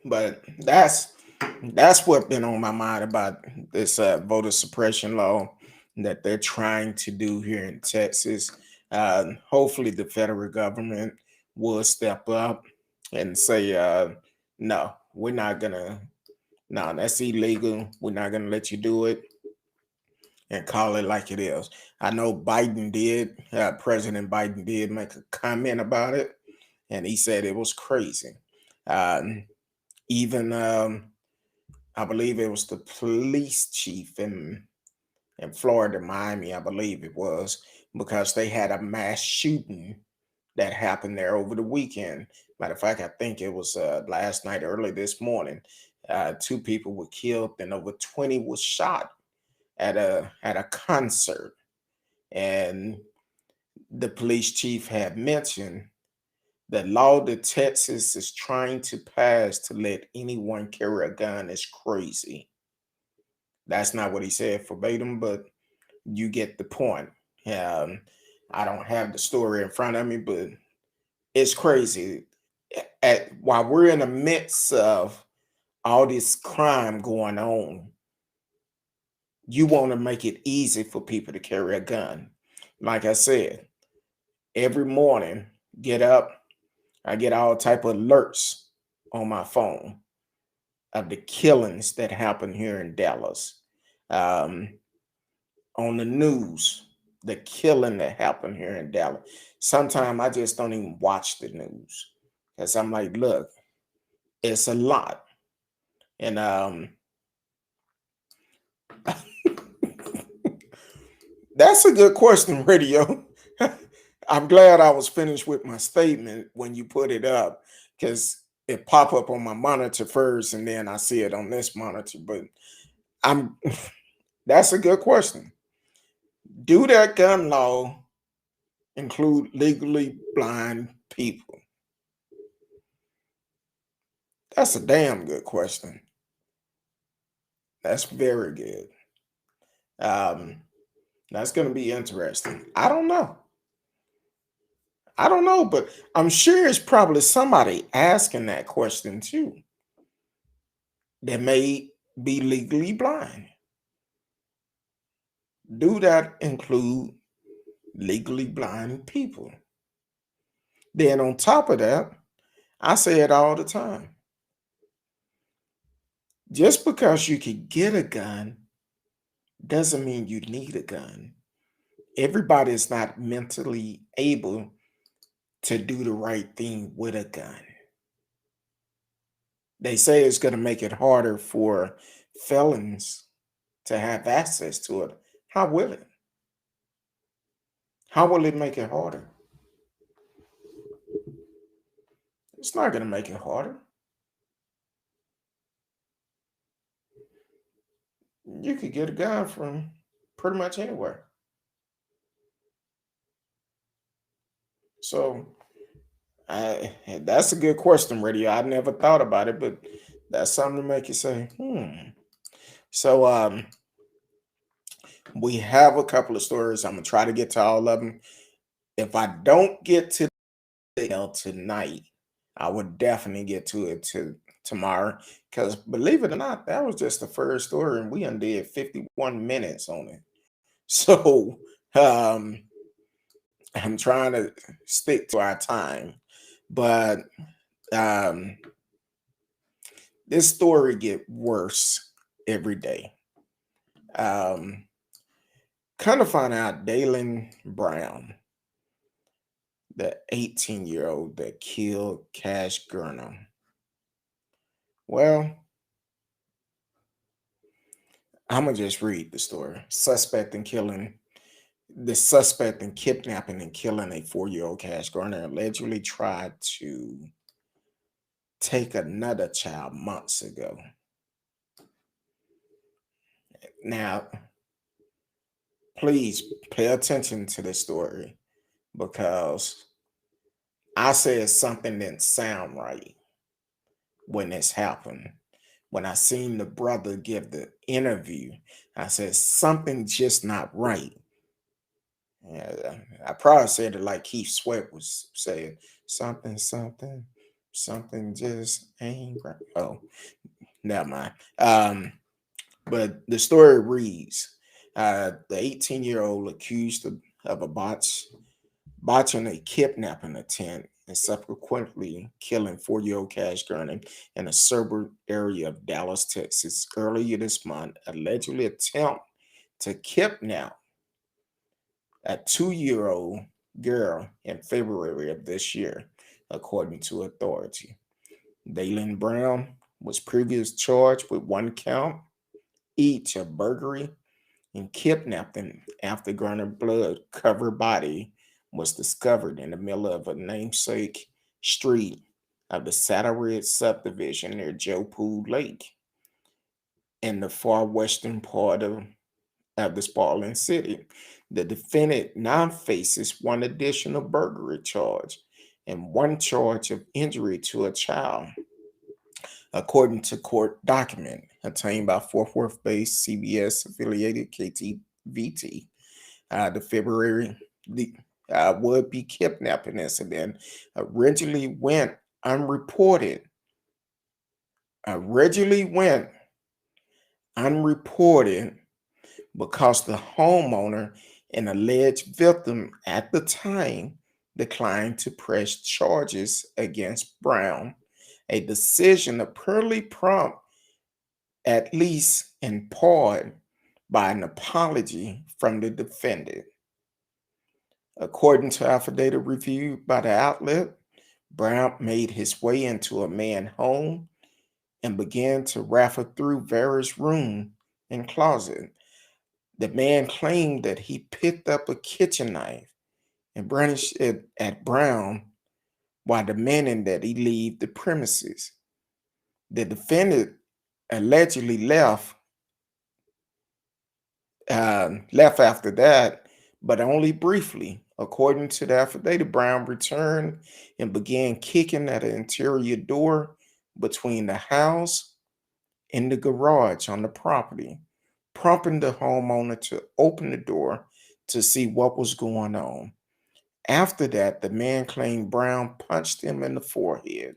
Speaker 1: But that's what been on my mind about this voter suppression law that they're trying to do here in Texas. Hopefully, the federal government will step up and say, "No, we're not gonna. No, that's illegal. We're not gonna let you do it." And call it like it is. I know Biden did. President Biden did make a comment about it, and he said it was crazy. Um, even I believe it was the police chief in Florida, Miami, I believe it was, because they had a mass shooting that happened there over the weekend. Matter of fact, I think it was last night, early this morning. Two people were killed and over 20 was shot at a concert. And the police chief had mentioned the law that Texas is trying to pass to let anyone carry a gun is crazy. That's not what he said verbatim, but you get the point. Um, I don't have the story in front of me, but it's crazy. While we're in the midst of all this crime going on, you want to make it easy for people to carry a gun. Like I said, every morning, get up, I get all type of alerts on my phone of the killings that happen here in Dallas. Um, on the news, the killing that happened here in Dallas. Sometimes I just don't even watch the news because I'm like, look, it's a lot. And that's a good question, radio. I'm glad I was finished with my statement when you put it up because it pop up on my monitor first and then I see it on this monitor. But I'm that's a good question. Do that gun law include legally blind people? That's a damn good question. That's very good. Um, that's going to be interesting. I don't know. I don't know, but I'm sure it's probably somebody asking that question too that may be legally blind. Do that include legally blind people? Then, on top of that, I say it all the time. Just because you can get a gun doesn't mean you need a gun. Everybody is not mentally able to do the right thing with a gun. They say it's going to make it harder for felons to have access to it. How will it? How will it make it harder? It's not going to make it harder. You could get a gun from pretty much anywhere. So that's a good question, Radio. I never thought about it, but that's something to make you say, hmm. So we have a couple of stories. I'm gonna try to get to all of them. If I don't get to the tonight, I would definitely get to it to tomorrow. Because believe it or not, that was just the first story, and we undid 51 minutes on it. So um I'm trying to stick to our time. But um this story get worse every day. Um Kind of find out Darriynn Brown, the 18-year-old that killed Cash Gurner. Well, I'm gonna just read the story. The suspect in kidnapping and killing a 4-year-old Cash Gurner allegedly tried to take another child months ago. Now, please pay attention to this story because I said something didn't sound right when this happened. When I seen the brother give the interview, I said something just not right. Yeah, I probably said it like Keith Sweat was saying, something, something, something just ain't right. Oh, never mind. But the story reads, the 18-year-old accused of a botching a kidnapping attempt and subsequently killing 4-year-old Cash Gurner in a suburb area of Dallas, Texas, earlier this month, allegedly attempt to kidnap a 2-year-old girl in February of this year, according to authority. Darriynn Brown was previously charged with one count each of burglary and kidnapping after Garner blood covered body was discovered in the middle of a namesake street of the Saddle Ridge subdivision near Joe Pool Lake in the far western part of the sprawling city. The defendant now faces one additional burglary charge and one charge of injury to a child, according to court document obtained by Fort Worth-based CBS affiliated KTVT. The February the would-be kidnapping incident originally went unreported. Originally went unreported because the homeowner and alleged victim at the time declined to press charges against Brown, a decision apparently prompt at least in part by an apology from the defendant. According to affidavit reviewed by the outlet, Brown made his way into a man's home and began to rifle through various rooms and closets. The man claimed that he picked up a kitchen knife and brandished it at Brown while demanding that he leave the premises. The defendant allegedly left after that, but only briefly. According to the affidavit, Brown returned and began kicking at an interior door between the house and the garage on the property, prompting the homeowner to open the door to see what was going on. After that, the man claimed Brown punched him in the forehead.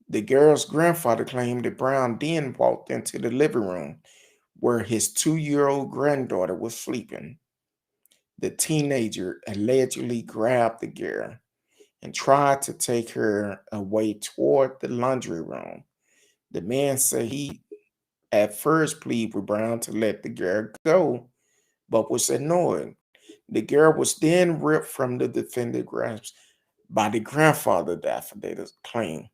Speaker 1: The girl's grandfather claimed that Brown then walked into the living room where his 2-year-old granddaughter was sleeping. The teenager allegedly grabbed the girl and tried to take her away toward the laundry room. The man said he at first pleaded with Brown to let the girl go, but was ignored. The girl was then ripped from the defendant's grasp by the grandfather, the affidavit claimed.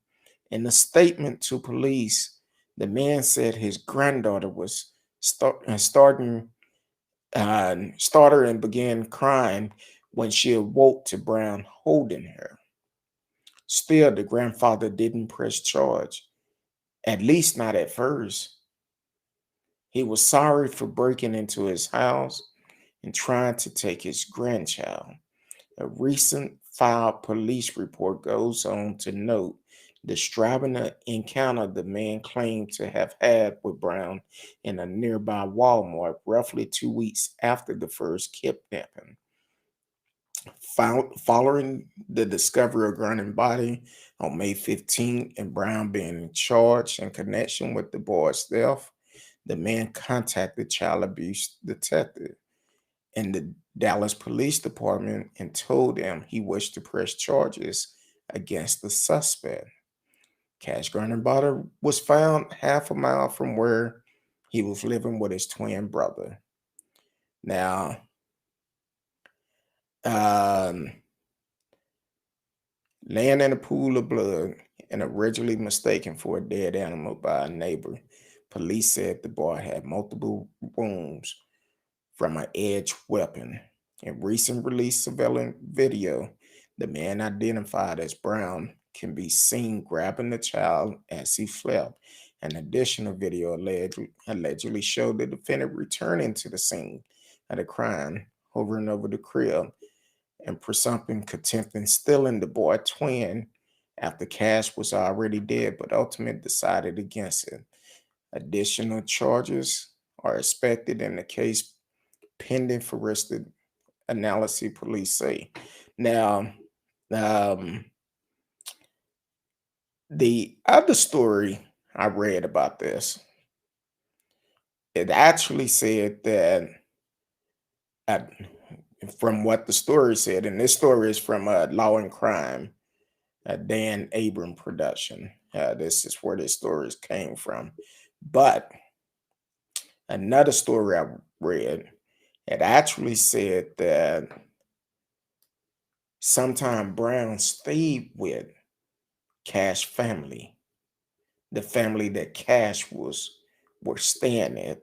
Speaker 1: In a statement to police, the man said his granddaughter was started and began crying when she awoke to Brown holding her. Still, the grandfather didn't press charge, at least not at first. He was sorry for breaking into his house and trying to take his grandchild. A recent filed police report goes on to note describing an encounter the man claimed to have had with Brown in a nearby Walmart roughly 2 weeks after the first kidnapping. Following the discovery of Granny's body on May 15th and Brown being charged in connection with the boy's death, the man contacted child abuse detective in the Dallas Police Department and told them he wished to press charges against the suspect. Cash Granny's body was found half a mile from where he was living with his twin brother. Now, laying in a pool of blood and originally mistaken for a dead animal by a neighbor, police said the boy had multiple wounds from an edged weapon. In recent release surveillance video, the man identified as Brown can be seen grabbing the child as he fled. An additional video allegedly showed the defendant returning to the scene of the crime, hovering over the crib, and presumping attempting stealing the boy twin after Cash was already dead, but ultimately decided against it. Additional charges are expected in the case pending forensic analysis, police say. Now, the other story I read about this, it actually said that, uh, from what the story said, and this story is from Law and Crime, Dan Abram production. This is where this story came from. But another story I read, it actually said that sometime Brown stayed with Cash family, the family that Cash was staying at.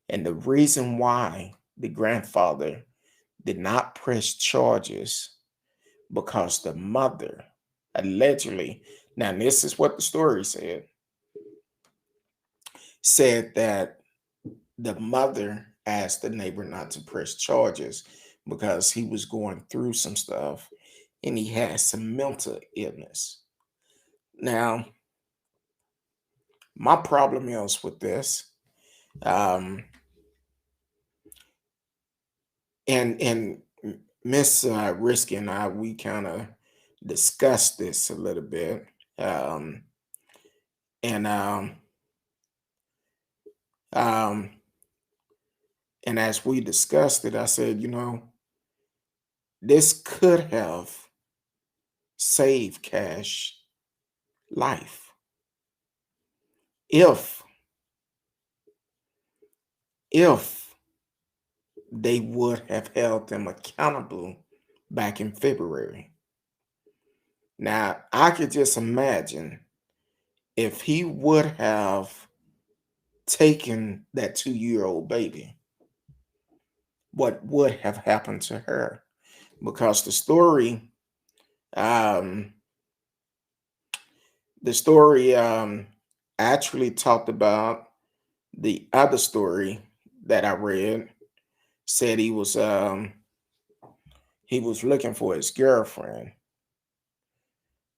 Speaker 1: And the reason why the grandfather did not press charges because the mother allegedly, now this is what the story said that the mother asked the neighbor not to press charges because he was going through some stuff and he had some mental illness. Now, my problem is with this, um, and Miss Risky and I, we kind of discussed this a little bit, and um, and as we discussed it, I said, this could have saved Cash life if they would have held them accountable back in February. Now, I could just imagine if he would have taken that 2-year-old baby, what would have happened to her? Because um, the story actually talked about the other story that I read. Said he was looking for his girlfriend.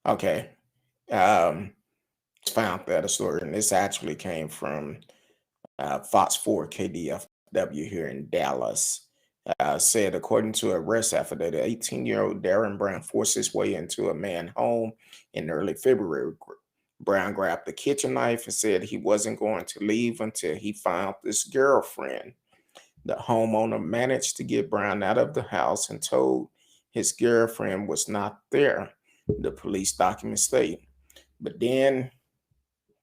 Speaker 1: Okay, found that a story, and this actually came from Fox 4 KDFW here in Dallas. Said, according to arrest affidavit, 18-year-old Darriynn Brown forced his way into a man's home in early February. Brown grabbed the kitchen knife and said he wasn't going to leave until he found this girlfriend. The homeowner managed to get Brown out of the house and told his girlfriend was not there, the police documents state. But then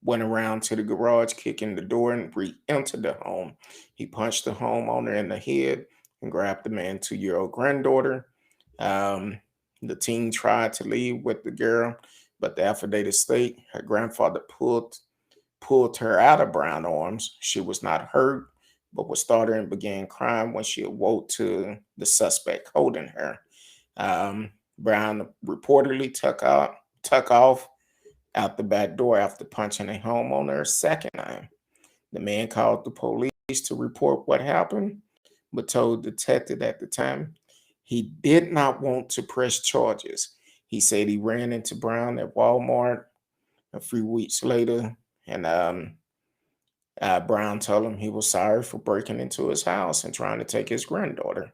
Speaker 1: went around to the garage, kicking the door, and re-entered the home. He punched the homeowner in the head and grabbed the man 2-year-old granddaughter. Um, the teen tried to leave with the girl, but the affidavit state her grandfather pulled her out of Brown's arms. She was not hurt, but was startled and began crying when she awoke to the suspect holding her. Brown reportedly took off out the back door after punching a homeowner a second time. The man called the police to report what happened, but told detective at the time he did not want to press charges. He said he ran into Brown at Walmart a few weeks later, and Brown told him he was sorry for breaking into his house and trying to take his granddaughter.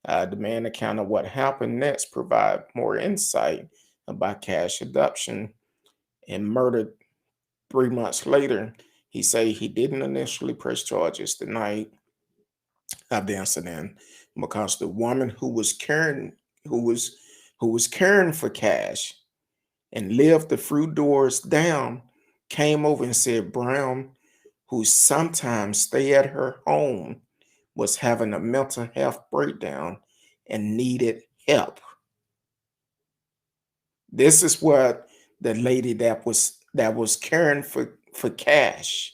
Speaker 1: The man accounted what happened next provide more insight about Cash adoption and murder 3 months later. He said he didn't initially press charges the night of the incident because the woman who was who was caring for Cash and lived the few doors down came over and said Brown, who sometimes stay at her home, was having a mental health breakdown and needed help. This is what the lady that was caring for Cash,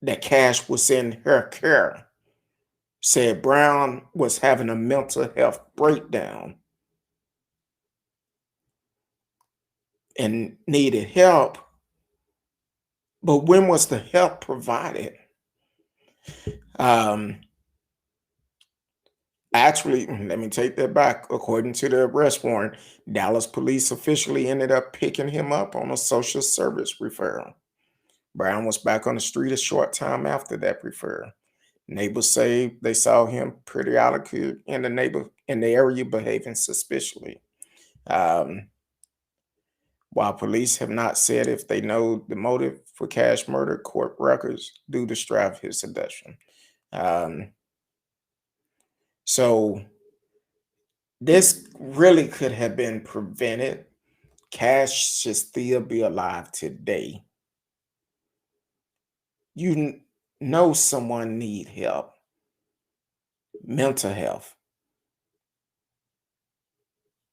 Speaker 1: that Cash was in her care, said Brown was having a mental health breakdown and needed help. But when was the help provided? Um, Actually, let me take that back. According to the arrest warrant, Dallas police officially ended up picking him up on a social service referral. Brown was back on the street a short time after that referral. Neighbors say they saw him periodically in the area behaving suspiciously. Um, while police have not said if they know the motive for Cash murder, court records do describe his abduction. Um, so this really could have been prevented. Cash should still be alive today. You know someone need help, mental health,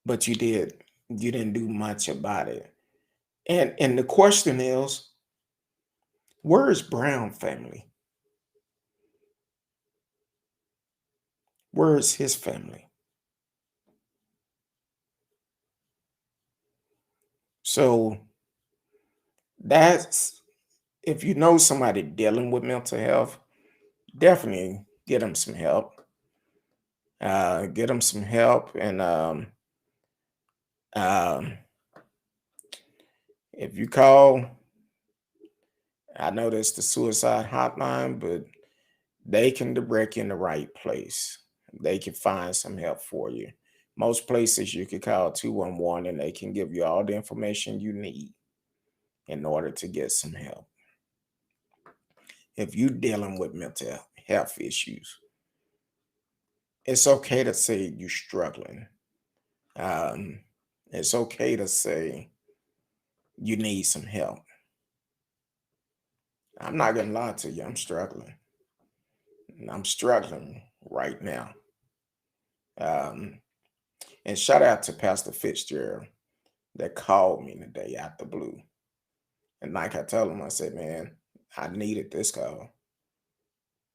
Speaker 1: but you didn't do much about it. And the question is, where is Brown family? Where is his family? So that's, if you know somebody dealing with mental health, definitely get them some help. Get them some help, and um, if you call, I know that's the suicide hotline, but they can direct you in the right place. They can find some help for you. Most places you can call 211 and they can give you all the information you need in order to get some help. If you're dealing with mental health issues, it's okay to say you're struggling. Um, it's okay to say you need some help. I'm not gonna lie to you, I'm struggling. I'm struggling right now. Um, and shout out to Pastor Fitzgerald that called me today out the blue. And like I told him, I said, man, I needed this call.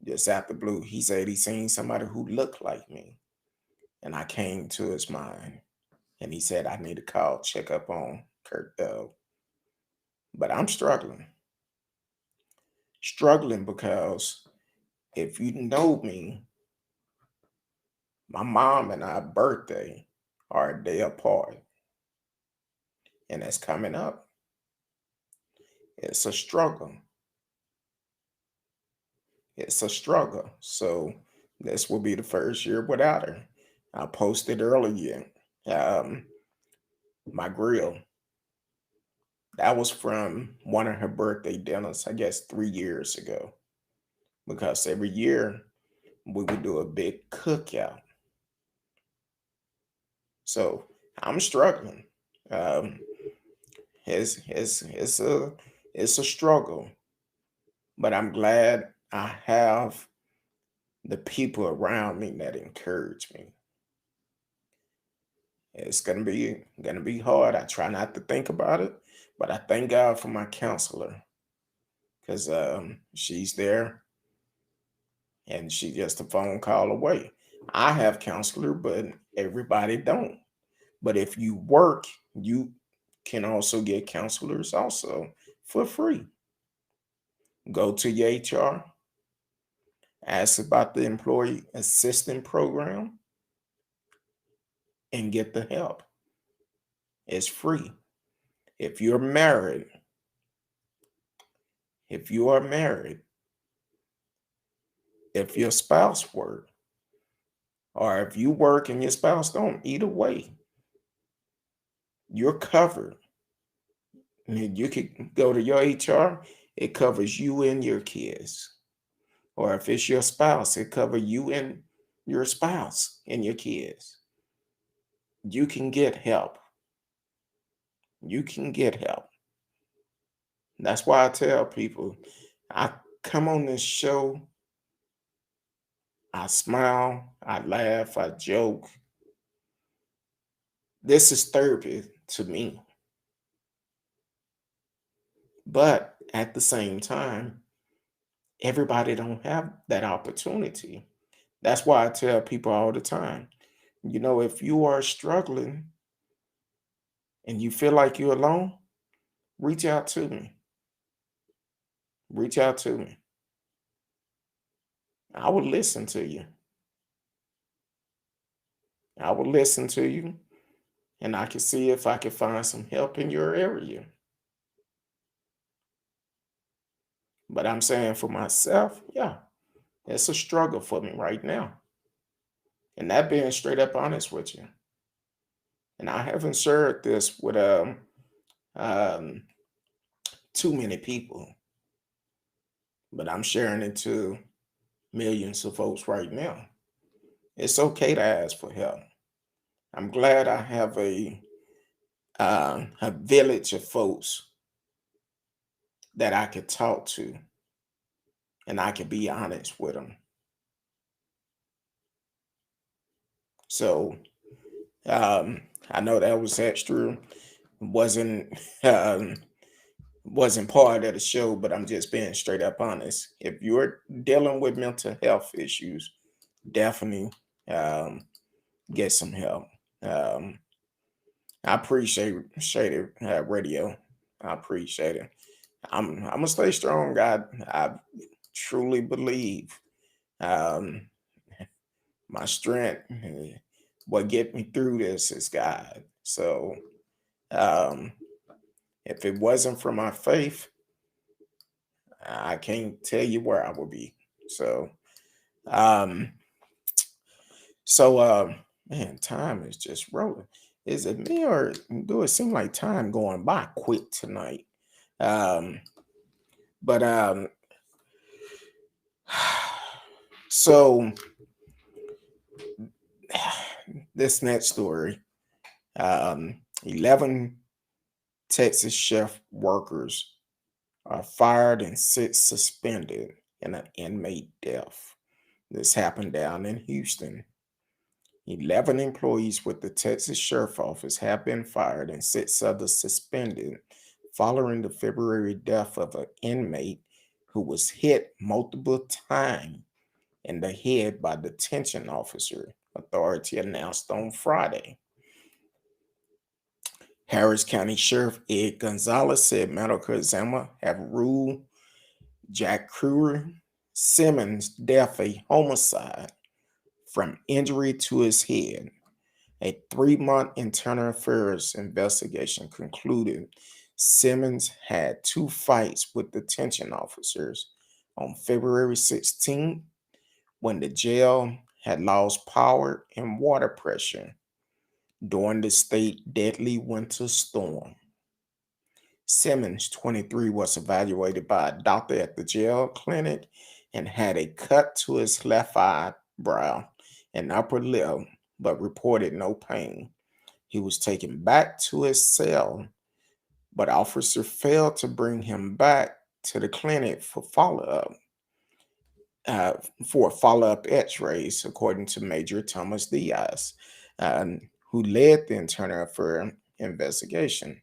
Speaker 1: Just out the blue. He said he seen somebody who looked like me. And I came to his mind. And he said, I need to call, check up on Kurt Dove. But I'm struggling. Struggling because if you know me, my mom and our birthday are a day apart. And that's coming up. It's a struggle. It's a struggle. So this will be the first year without her. I posted earlier um, my grill. That was from one of her birthday dinners, I guess 3 years ago. Because every year we would do a big cookout. So I'm struggling. Um, it's It's a struggle, but I'm glad I have the people around me that encourage me. It's gonna be hard. I try not to think about it, but I thank God for my counselor because she's there and she just a phone call away. I have counselor, but everybody don't. But if you work, you can also get counselors also for free. Go to your HR, ask about the employee assistance program, and get the help. It's free. If you're married, if you are married, if your spouse work, or if you work and your spouse don't, either way, you're covered. And you could go to your HR, it covers you and your kids. Or if it's your spouse, it covers you and your spouse and your kids. You can get help. You can get help. That's why I tell people, I come on this show, I smile, I laugh, I joke. This is therapy to me. But at the same time, everybody don't have that opportunity. That's why I tell people all the time, if you are struggling and you feel like you're alone, reach out to me. Reach out to me. I will listen to you. I will listen to you and I can see if I can find some help in your area. But I'm saying for myself, yeah, it's a struggle for me right now. And that being straight up honest with you. And I haven't shared this with um too many people, but I'm sharing it to millions of folks right now. It's okay to ask for help. I'm glad I have a village of folks that I could talk to and I could be honest with them. So I know that was extra, wasn't um, wasn't part of the show, but I'm just being straight up honest. If you're dealing with mental health issues, definitely um, get some help. Um, I appreciate it, radio. I appreciate it. I'm gonna stay strong. I truly believe um, my strength, what get me through this is God. So um, if it wasn't for my faith, I can't tell you where I would be. So um, so man, time is just rolling. Is it me or do it seem like time going by quick tonight? Um, but so this next story, 11 Texas chef workers are fired and six suspended in an inmate death. This happened down in Houston. 11 employees with the Texas Sheriff Office have been fired and six others suspended following the February death of an inmate who was hit multiple times in the head by detention officer, authority announced on Friday. Harris County Sheriff Ed Gonzalez said medical examiner have ruled Jaquaree Simmons' death a homicide from injury to his head. A 3-month internal affairs investigation concluded Simmons had two fights with detention officers on February 16th when the jail had lost power and water pressure during the state deadly winter storm. Simmons, 23, was evaluated by a doctor at the jail clinic and had a cut to his left eyebrow and upper lip, but reported no pain. He was taken back to his cell but officer failed to bring him back to the clinic uh, for follow-up X-rays, according to Major Thomas Diaz, who led the internal affair investigation.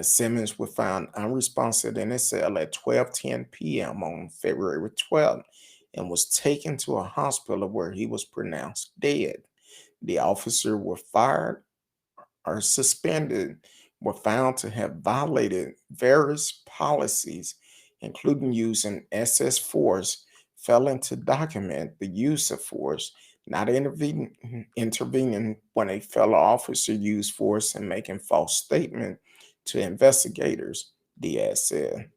Speaker 1: Simmons was found unresponsive in his cell at 12:10 p.m. on February 12th and was taken to a hospital where he was pronounced dead. The officer was fired or suspended, were found to have violated various policies, including using excess force, failing to document the use of force, not intervening when a fellow officer used force, and making false statements to investigators, Diaz said.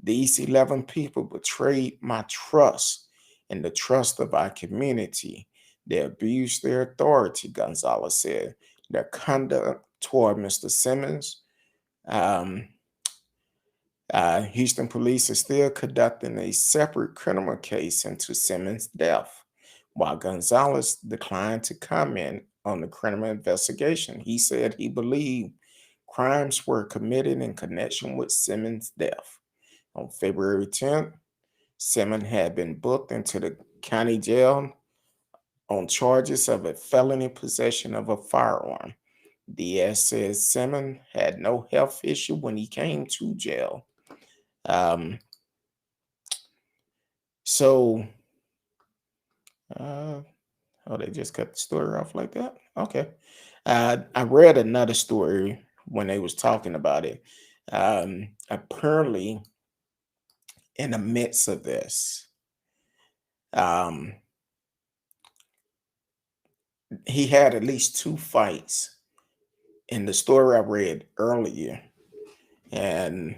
Speaker 1: These 11 people betrayed my trust and the trust of our community. They abused their authority, Gonzalez said. Their conduct toward Mr. Simmons. Um, Houston police are still conducting a separate criminal case into Simmons' death, while Gonzalez declined to comment on the criminal investigation. He said he believed crimes were committed in connection with Simmons' death. On February 10th, Simmons had been booked into the county jail on charges of a felony possession of a firearm. Diaz says Simmons had no health issue when he came to jail. Um, so, uh, oh, they just cut the story off like that? Okay. I read another story when they was talking about it. Apparently, in the midst of this, um, he had at least two fights in the story I read earlier. And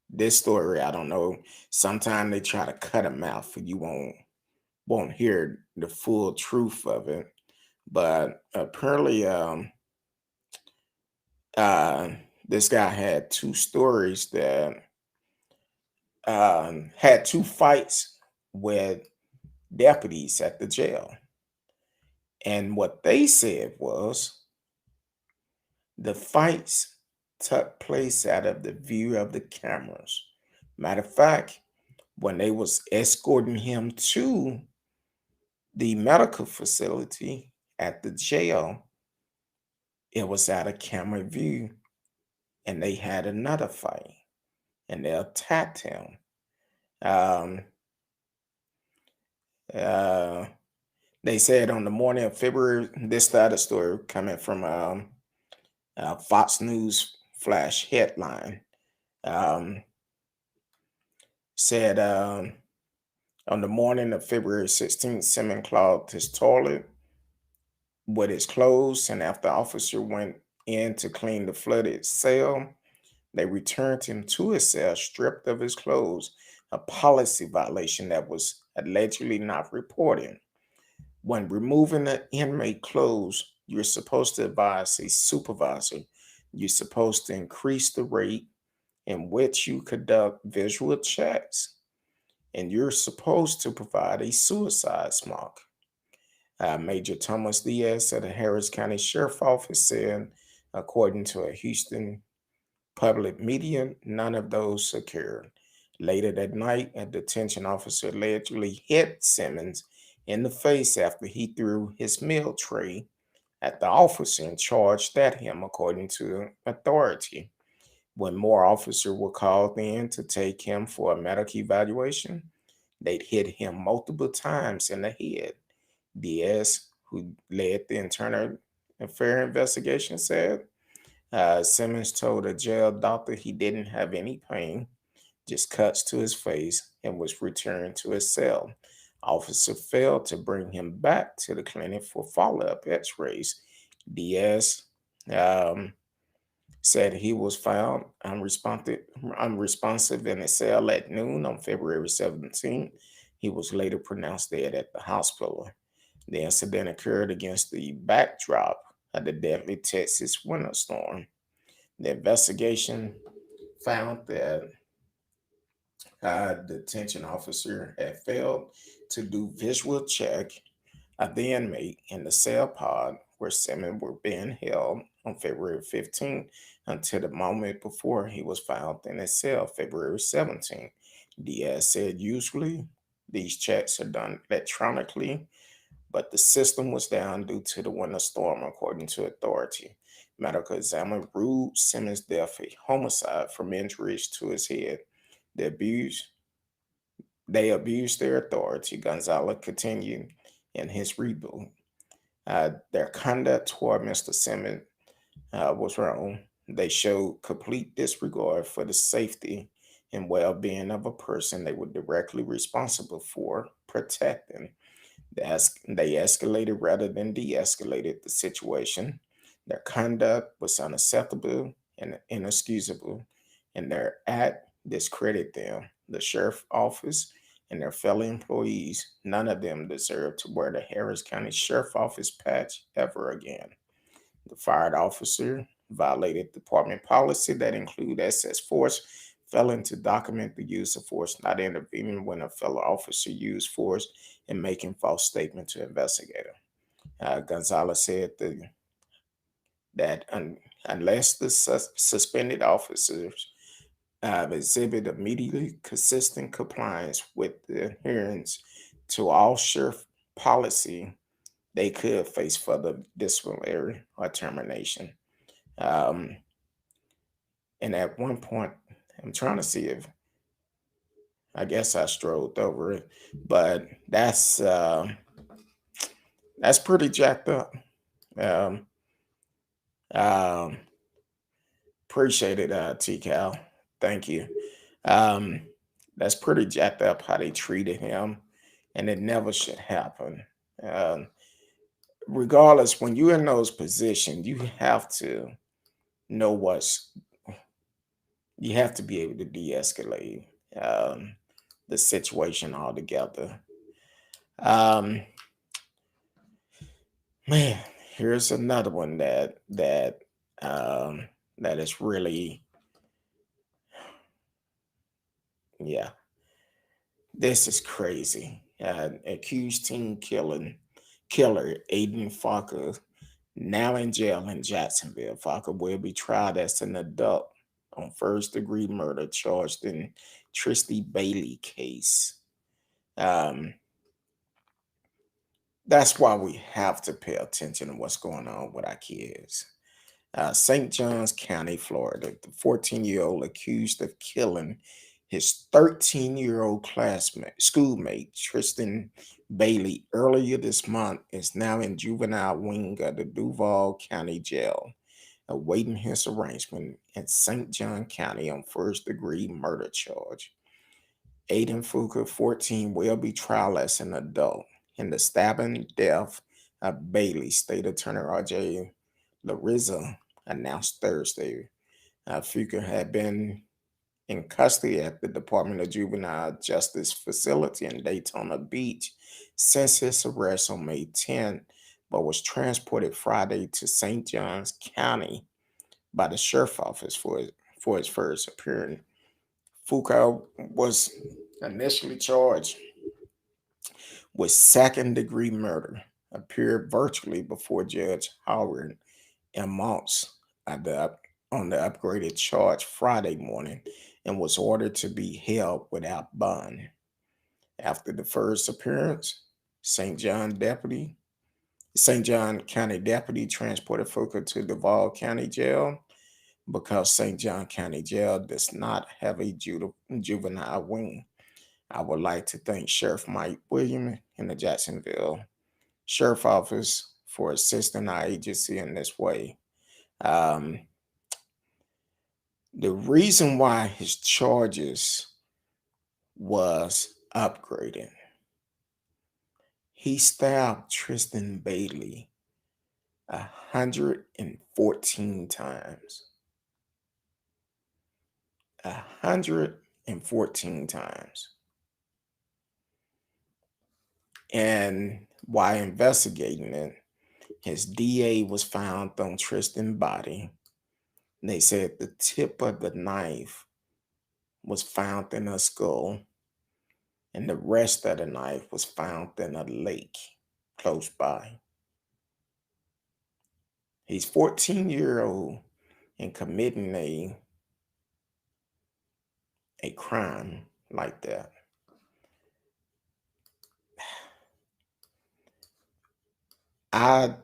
Speaker 1: this story, I don't know. Sometimes they try to cut him out for you won't hear the full truth of it. But apparently, uh, this guy had two stories that had two fights with deputies at the jail. And what they said was the fights took place out of the view of the cameras. Matter of fact, when they was escorting him to the medical facility at the jail, it was out of camera view, and they had another fight, and they attacked him. Um, uh, they said on the morning of February, this started story coming from Fox News flash headline. Um, said on the morning of February 16th, Simmons clogged his toilet with his clothes, and after officer went in to clean the flooded cell, they returned him to his cell stripped of his clothes, a policy violation that was allegedly not reported. When removing the inmate clothes, you're supposed to advise a supervisor. You're supposed to increase the rate in which you conduct visual checks, and you're supposed to provide a suicide smock. Major Thomas Diaz at the Harris County Sheriff Office said, according to a Houston public media, none of those occurred. Later that night, a detention officer allegedly hit Simmons in the face after he threw his meal tray at the officer and charged at him, according to authority. When more officers were called in to take him for a medical evaluation, they'd hit him multiple times in the head. Diaz, who led the internal affair investigation, said Simmons told a jail doctor he didn't have any pain, just cuts to his face, and was returned to his cell. Officer failed to bring him back to the clinic for follow-up x-rays. Diaz um, said he was found unresponsive in a cell at noon on February 17th. He was later pronounced dead at the hospital. The incident occurred against the backdrop of the deadly Texas winter storm. The investigation found that the detention officer had failed to do visual check of the inmate in the cell pod where Simmons were being held on February 15th until the moment before he was found in his cell, February 17th. Diaz said usually these checks are done electronically, but the system was down due to the winter storm, according to authority. Medical examiner ruled Simmons' death a homicide from injuries to his head. The abuse They abused their authority, Gonzalez continued in his reboot. Their conduct toward Mr. Simmons was wrong. They showed complete disregard for the safety and well being of a person they were directly responsible for protecting. They escalated rather than de escalated the situation. Their conduct was unacceptable and inexcusable, and their act discredited them. The sheriff office and their fellow employees, none of them deserve to wear the Harris County Sheriff Office patch ever again. The fired officer violated department policy that include excess force, failing to document the use of force, not intervening when a fellow officer used force, and making false statement to investigator. Gonzalez said that unless the suspended officers exhibit immediately consistent compliance with the adherence to all sheriff policy, they could face further disciplinary or termination. Um, and at one point, I'm trying to see if I guess I strolled over it, but that's pretty jacked up. Um, um, Appreciate it, T Cal. Thank you. Um, that's pretty jacked up how they treated him, and it never should happen. Um, Regardless, when you're in those positions, know what's you have to be able to de-escalate um, the situation altogether. Um, Man, here's another one um, that is really, yeah, this is crazy. Accused killer Aiden Falker now in jail in Jacksonville. Falker will be tried as an adult on first degree murder charged in Tristy Bailey case. Um, that's why we have to pay attention to what's going on with our kids. St. Johns County, Florida, the 14-year-old accused of killing his 13-year-old classmate, schoolmate, Tristan Bailey, earlier this month, is now in juvenile wing of the Duval County Jail, awaiting his arraignment in St. John County on first-degree murder charge. Aiden Fuka, 14, will be trial as an adult in the stabbing death of Bailey, State Attorney R.J. Larissa announced Thursday. Fuka had been in custody at the Department of Juvenile Justice facility in Daytona Beach since his arrest on May 10th, but was transported Friday to St. Johns County by the sheriff's office for his first appearance. Fuka was initially charged with second-degree murder, appeared virtually before Judge Howard and Mounts on the upgraded charge Friday morning and was ordered to be held without bond. After the first appearance, St. St. John County deputy transported Fuka to Duval County Jail because St. John County Jail does not have a juvenile wing. I would like to thank Sheriff Mike Williams in the Jacksonville Sheriff Office for assisting our agency in this way. Um, the reason why his charges was upgraded, he stabbed Tristan Bailey 114 times. 114 times. And while investigating it, his DA was found on Tristan's body. They said the tip of the knife was found in a skull, and the rest of the knife was found in a lake close by. He's 14-year-old and committing a crime like that. I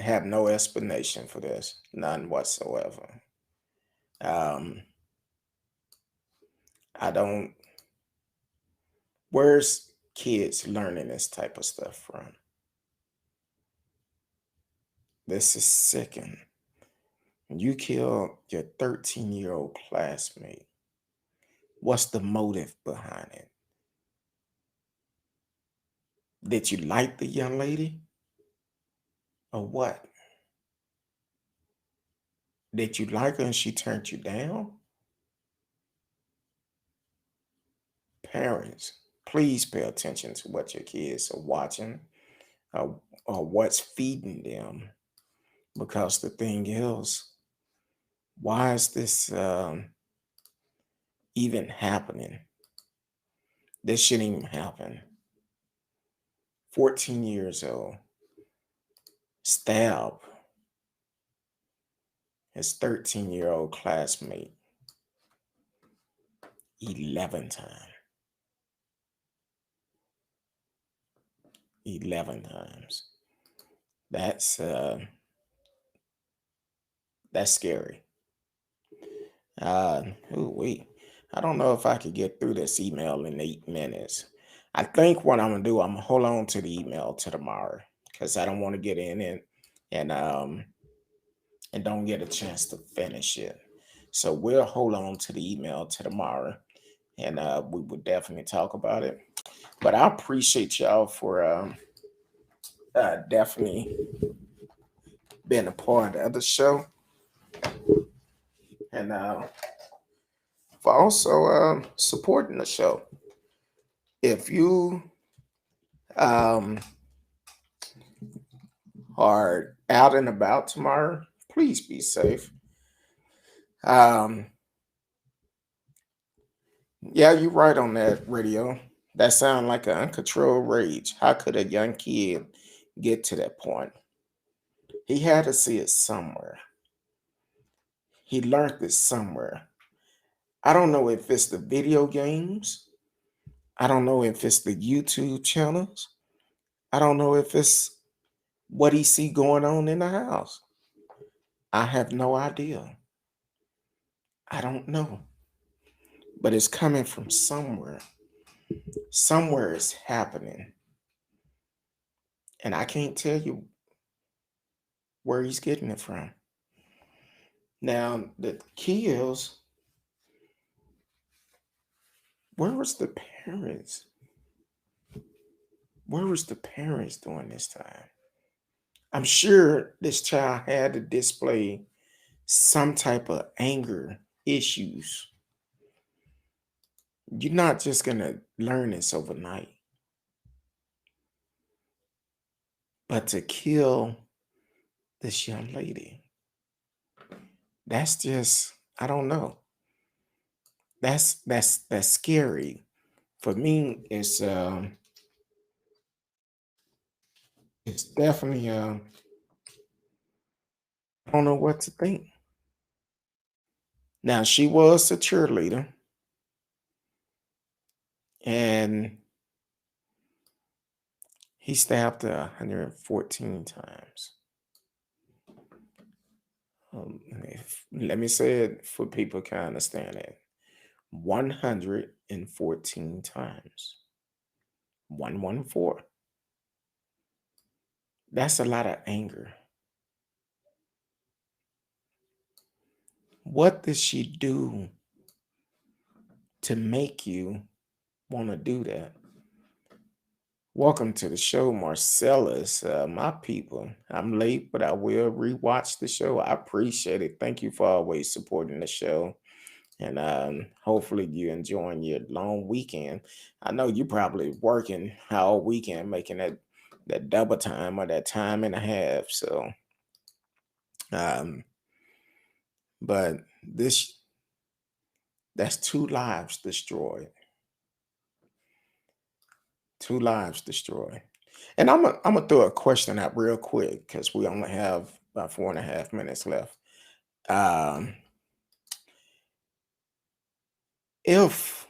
Speaker 1: have no explanation for this, none whatsoever. Um, I don't. Where's kids learning this type of stuff from? This is sickening. You kill your 13-year-old classmate. What's the motive behind it? Did you like the young lady or what? Did you like her and she turned you down? Parents, please pay attention to what your kids are watching or what's feeding them. Because the thing is, why is this even happening? This shouldn't even happen. 14 years old, stab his 13-year-old classmate 11 times. 11 times. That's scary. Ooh, wait. I don't know if I could get through this email in 8 minutes. I think what I'm gonna do, I'm gonna hold on to the email to tomorrow because I don't want to get in it and don't get a chance to finish it. So we'll hold on to the email to tomorrow, and we will definitely talk about it. But I appreciate y'all for definitely being a part of the show, and for also supporting the show. If you um, are out and about tomorrow, please be safe. Um, yeah, you're right on that, radio. That sounds like an uncontrolled rage. How could a young kid get to that point? He had to see it somewhere. He learned it somewhere. I don't know if it's the video games. I don't know if it's the YouTube channels. I don't know if it's what he see going on in the house. I have no idea. I don't know. But it's coming from somewhere. Somewhere it's happening. And I can't tell you where he's getting it from. Now, the key is, where was the parents? Where was the parents during this time? I'm sure this child had to display some type of anger issues. You're not just going to learn this overnight. But to kill this young lady, that's just, I don't know. That's scary. For me, it's definitely I don't know what to think. Now she was a cheerleader, and he stabbed her 114 times. Let me say it for people can understand it. 114 times. 114. That's a lot of anger. What did she do to make you want to do that? Welcome to the show, Marcellus. My people, I'm late, but I will rewatch the show. I appreciate it. Thank you for always supporting the show. And hopefully you enjoying your long weekend. I know you probably working all weekend, making that double time or that time and a half. So, um, but that's two lives destroyed. Two lives destroyed. And I'm gonna throw a question out real quick because we only have about 4.5 minutes left. Um, if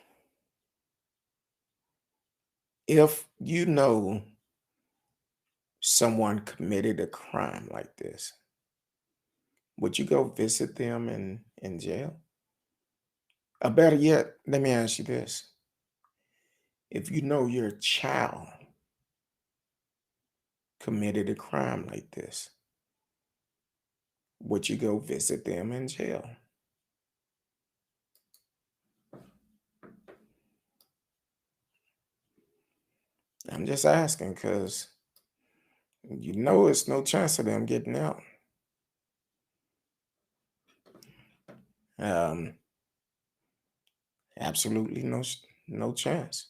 Speaker 1: you know someone committed a crime like this, would you go visit them in jail? Or better yet, let me ask you this. If you know your child committed a crime like this, would you go visit them in jail? I'm just asking because you know it's no chance of them getting out. Um, absolutely no chance.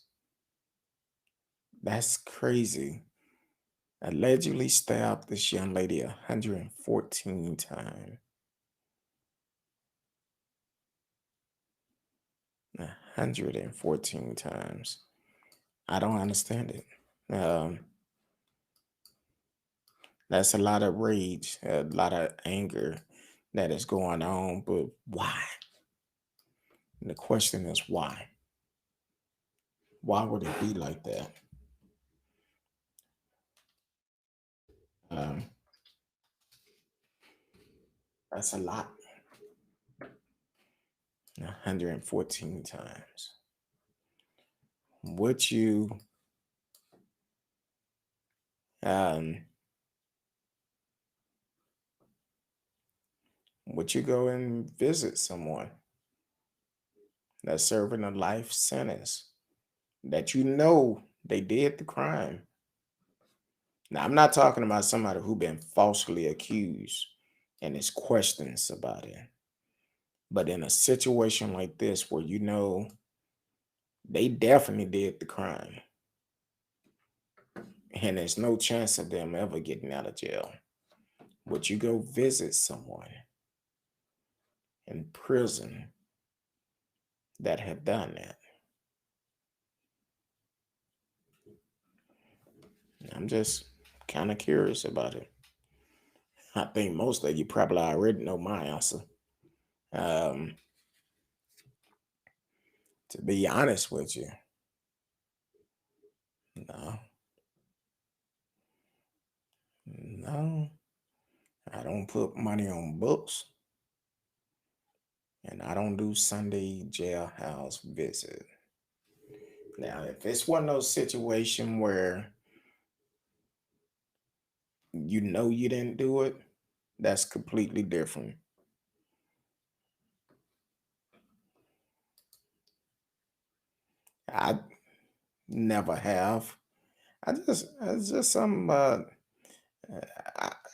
Speaker 1: That's crazy. Allegedly stabbed this young lady 114 times. 114 times. I don't understand it. Um, that's a lot of rage, a lot of anger that is going on, but why? And the question is why? Why would it be like that? Um, that's a lot. 114 times. Would you um would you go and visit someone that's serving a life sentence that you know they did the crime? Now I'm not talking about somebody who been falsely accused and there's questions about it. But in a situation like this where you know they definitely did the crime and there's no chance of them ever getting out of jail, would you go visit someone in prison that have done that? I'm just kind of curious about it. I think most of you probably already know my answer. Um, to be honest with you, no, no, I don't put money on books and I don't do Sunday jailhouse visit. Now, if it's one of those situations where you know you didn't do it, that's completely different. I never have. It's just some, I,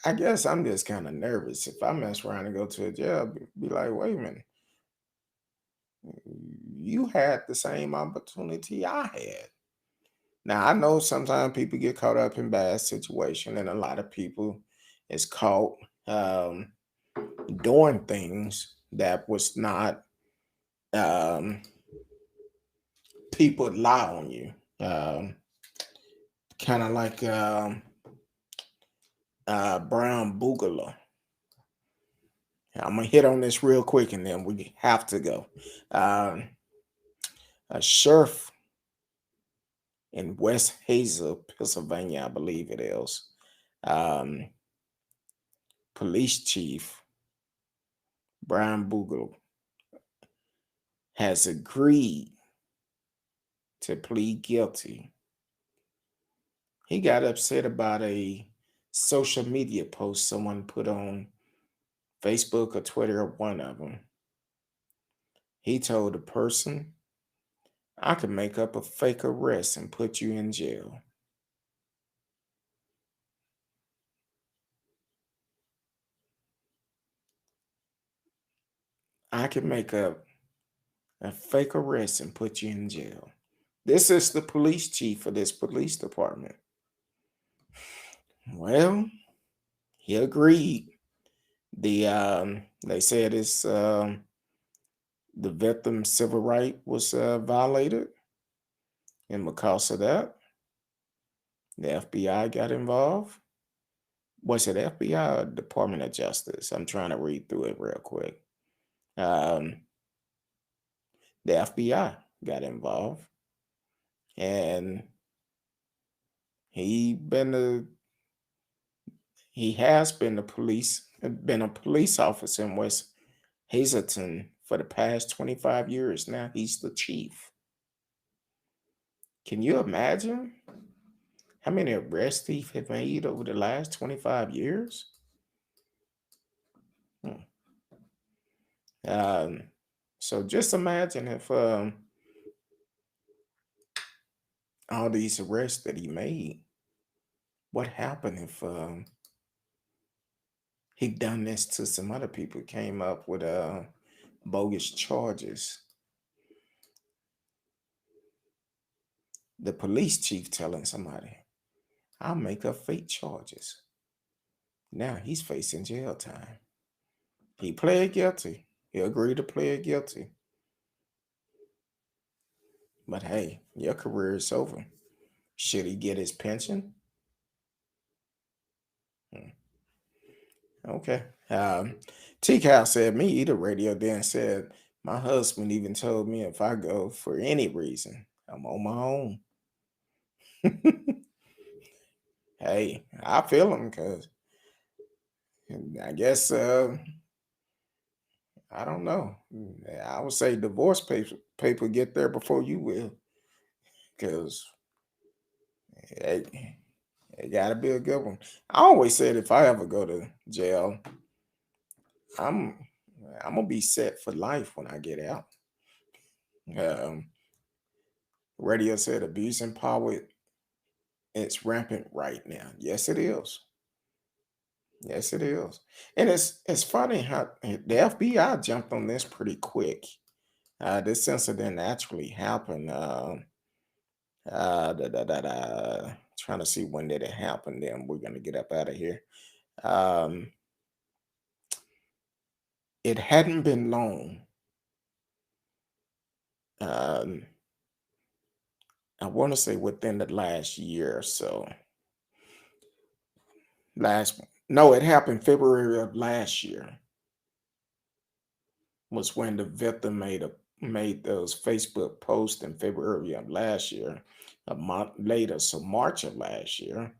Speaker 1: I guess I'm just kind of nervous. If I mess around and go to a jail, be like, wait a minute, you had the same opportunity I had. Now, I know sometimes people get caught up in bad situation, and a lot of people is caught doing things that was not um, people lie on you. Kind of like Brown Boogaloo. I'm gonna hit on this real quick, and then we have to go. Um, a sheriff in West Hazel, Pennsylvania, I believe it is. Um, police chief Brian Boogaloo has agreed to plead guilty. He got upset about a social media post someone put on Facebook or Twitter, or one of them. He told the person, I could make up a fake arrest and put you in jail. I could make up a fake arrest and put you in jail. This is the police chief of this police department. Well, he agreed. They said it's the victim's civil right was violated, and because of that, the FBI got involved. Was it FBI or Department of Justice? I'm trying to read through it real quick. Um, the FBI got involved, and he been a he has been a police officer in West Hazleton for the past 25 years. Now he's the chief. Can you imagine how many arrests he have made over the last 25 years? Hmm. Um, so just imagine if all these arrests that he made, what happened if he done this to some other people, came up with bogus charges? The police chief telling somebody, I'll make up fake charges. Now he's facing jail time. He pled guilty. He agreed to plead guilty. But hey, your career is over. Should he get his pension? Hmm. Okay. T-Cal said, me eat a radio then said, my husband even told me if I go for any reason, I'm on my own. Hey, I feel him because I guess I don't know. I would say divorce paper get there before you will, because it gotta be a good one. I always said if I ever go to jail, I'm I'm gonna be set for life when I get out. Um, Radio said abuse and power, it's rampant right now. Yes, it is. Yes, it is. And it's funny how the FBI jumped on this pretty quick. This incident actually happened. Trying to see when did it happen. Then we're gonna get up out of here. Um, it hadn't been long. Um, I want to say within the last year or so. Last No, it happened February of last year. Was when the victim made those Facebook posts in February of last year. A month later, so March of last year,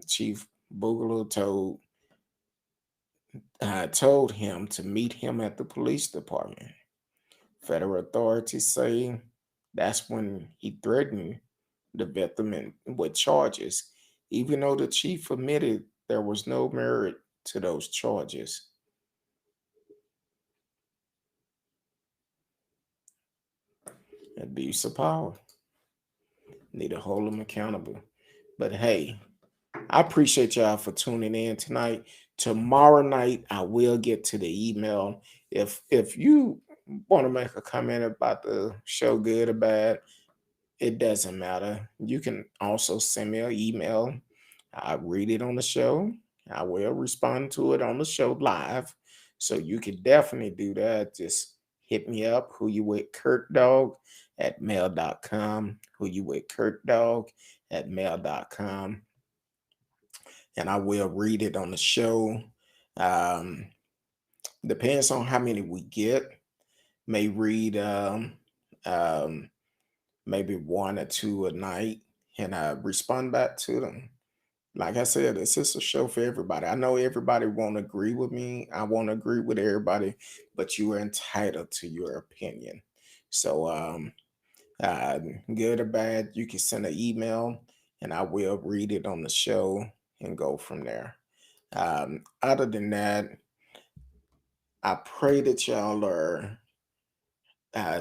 Speaker 1: Chief Boogaloo told him to meet him at the police department. Federal authorities say that's when he threatened the victim with charges, even though the chief admitted there was no merit to those charges. Abuse of power. Need to hold them accountable. But hey, I appreciate y'all for tuning in tonight. Tomorrow night, I will get to the email. If you want to make a comment about the show, good or bad, it doesn't matter. You can also send me an email. I read it on the show. I will respond to it on the show live. So you can definitely do that. Just hit me up. Who you with Kurt Dog at mail.com. Who you with Kurt Dog at mail.com. And I will read it on the show. Um, Depends on how many we get. May read um, maybe one or two a night, and I respond back to them. Like I said, it's just a show for everybody. I know everybody won't agree with me. I won't agree with everybody, but you are entitled to your opinion. So, uh, good or bad, you can send an email, and I will read it on the show and go from there. Other than that, I pray that y'all are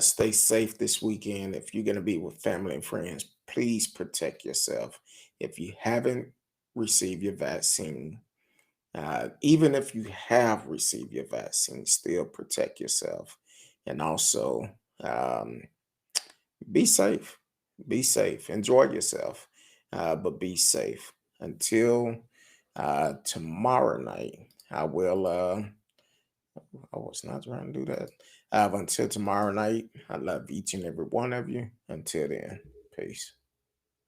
Speaker 1: stay safe this weekend. If you're going to be with family and friends, please protect yourself. If you haven't received your vaccine, even if you have received your vaccine, still protect yourself. And also, um, be safe. Be safe. Enjoy yourself, but be safe. Until tomorrow night, I will. I was not trying to do that. Until tomorrow night, I love each and every one of you. Until then, peace.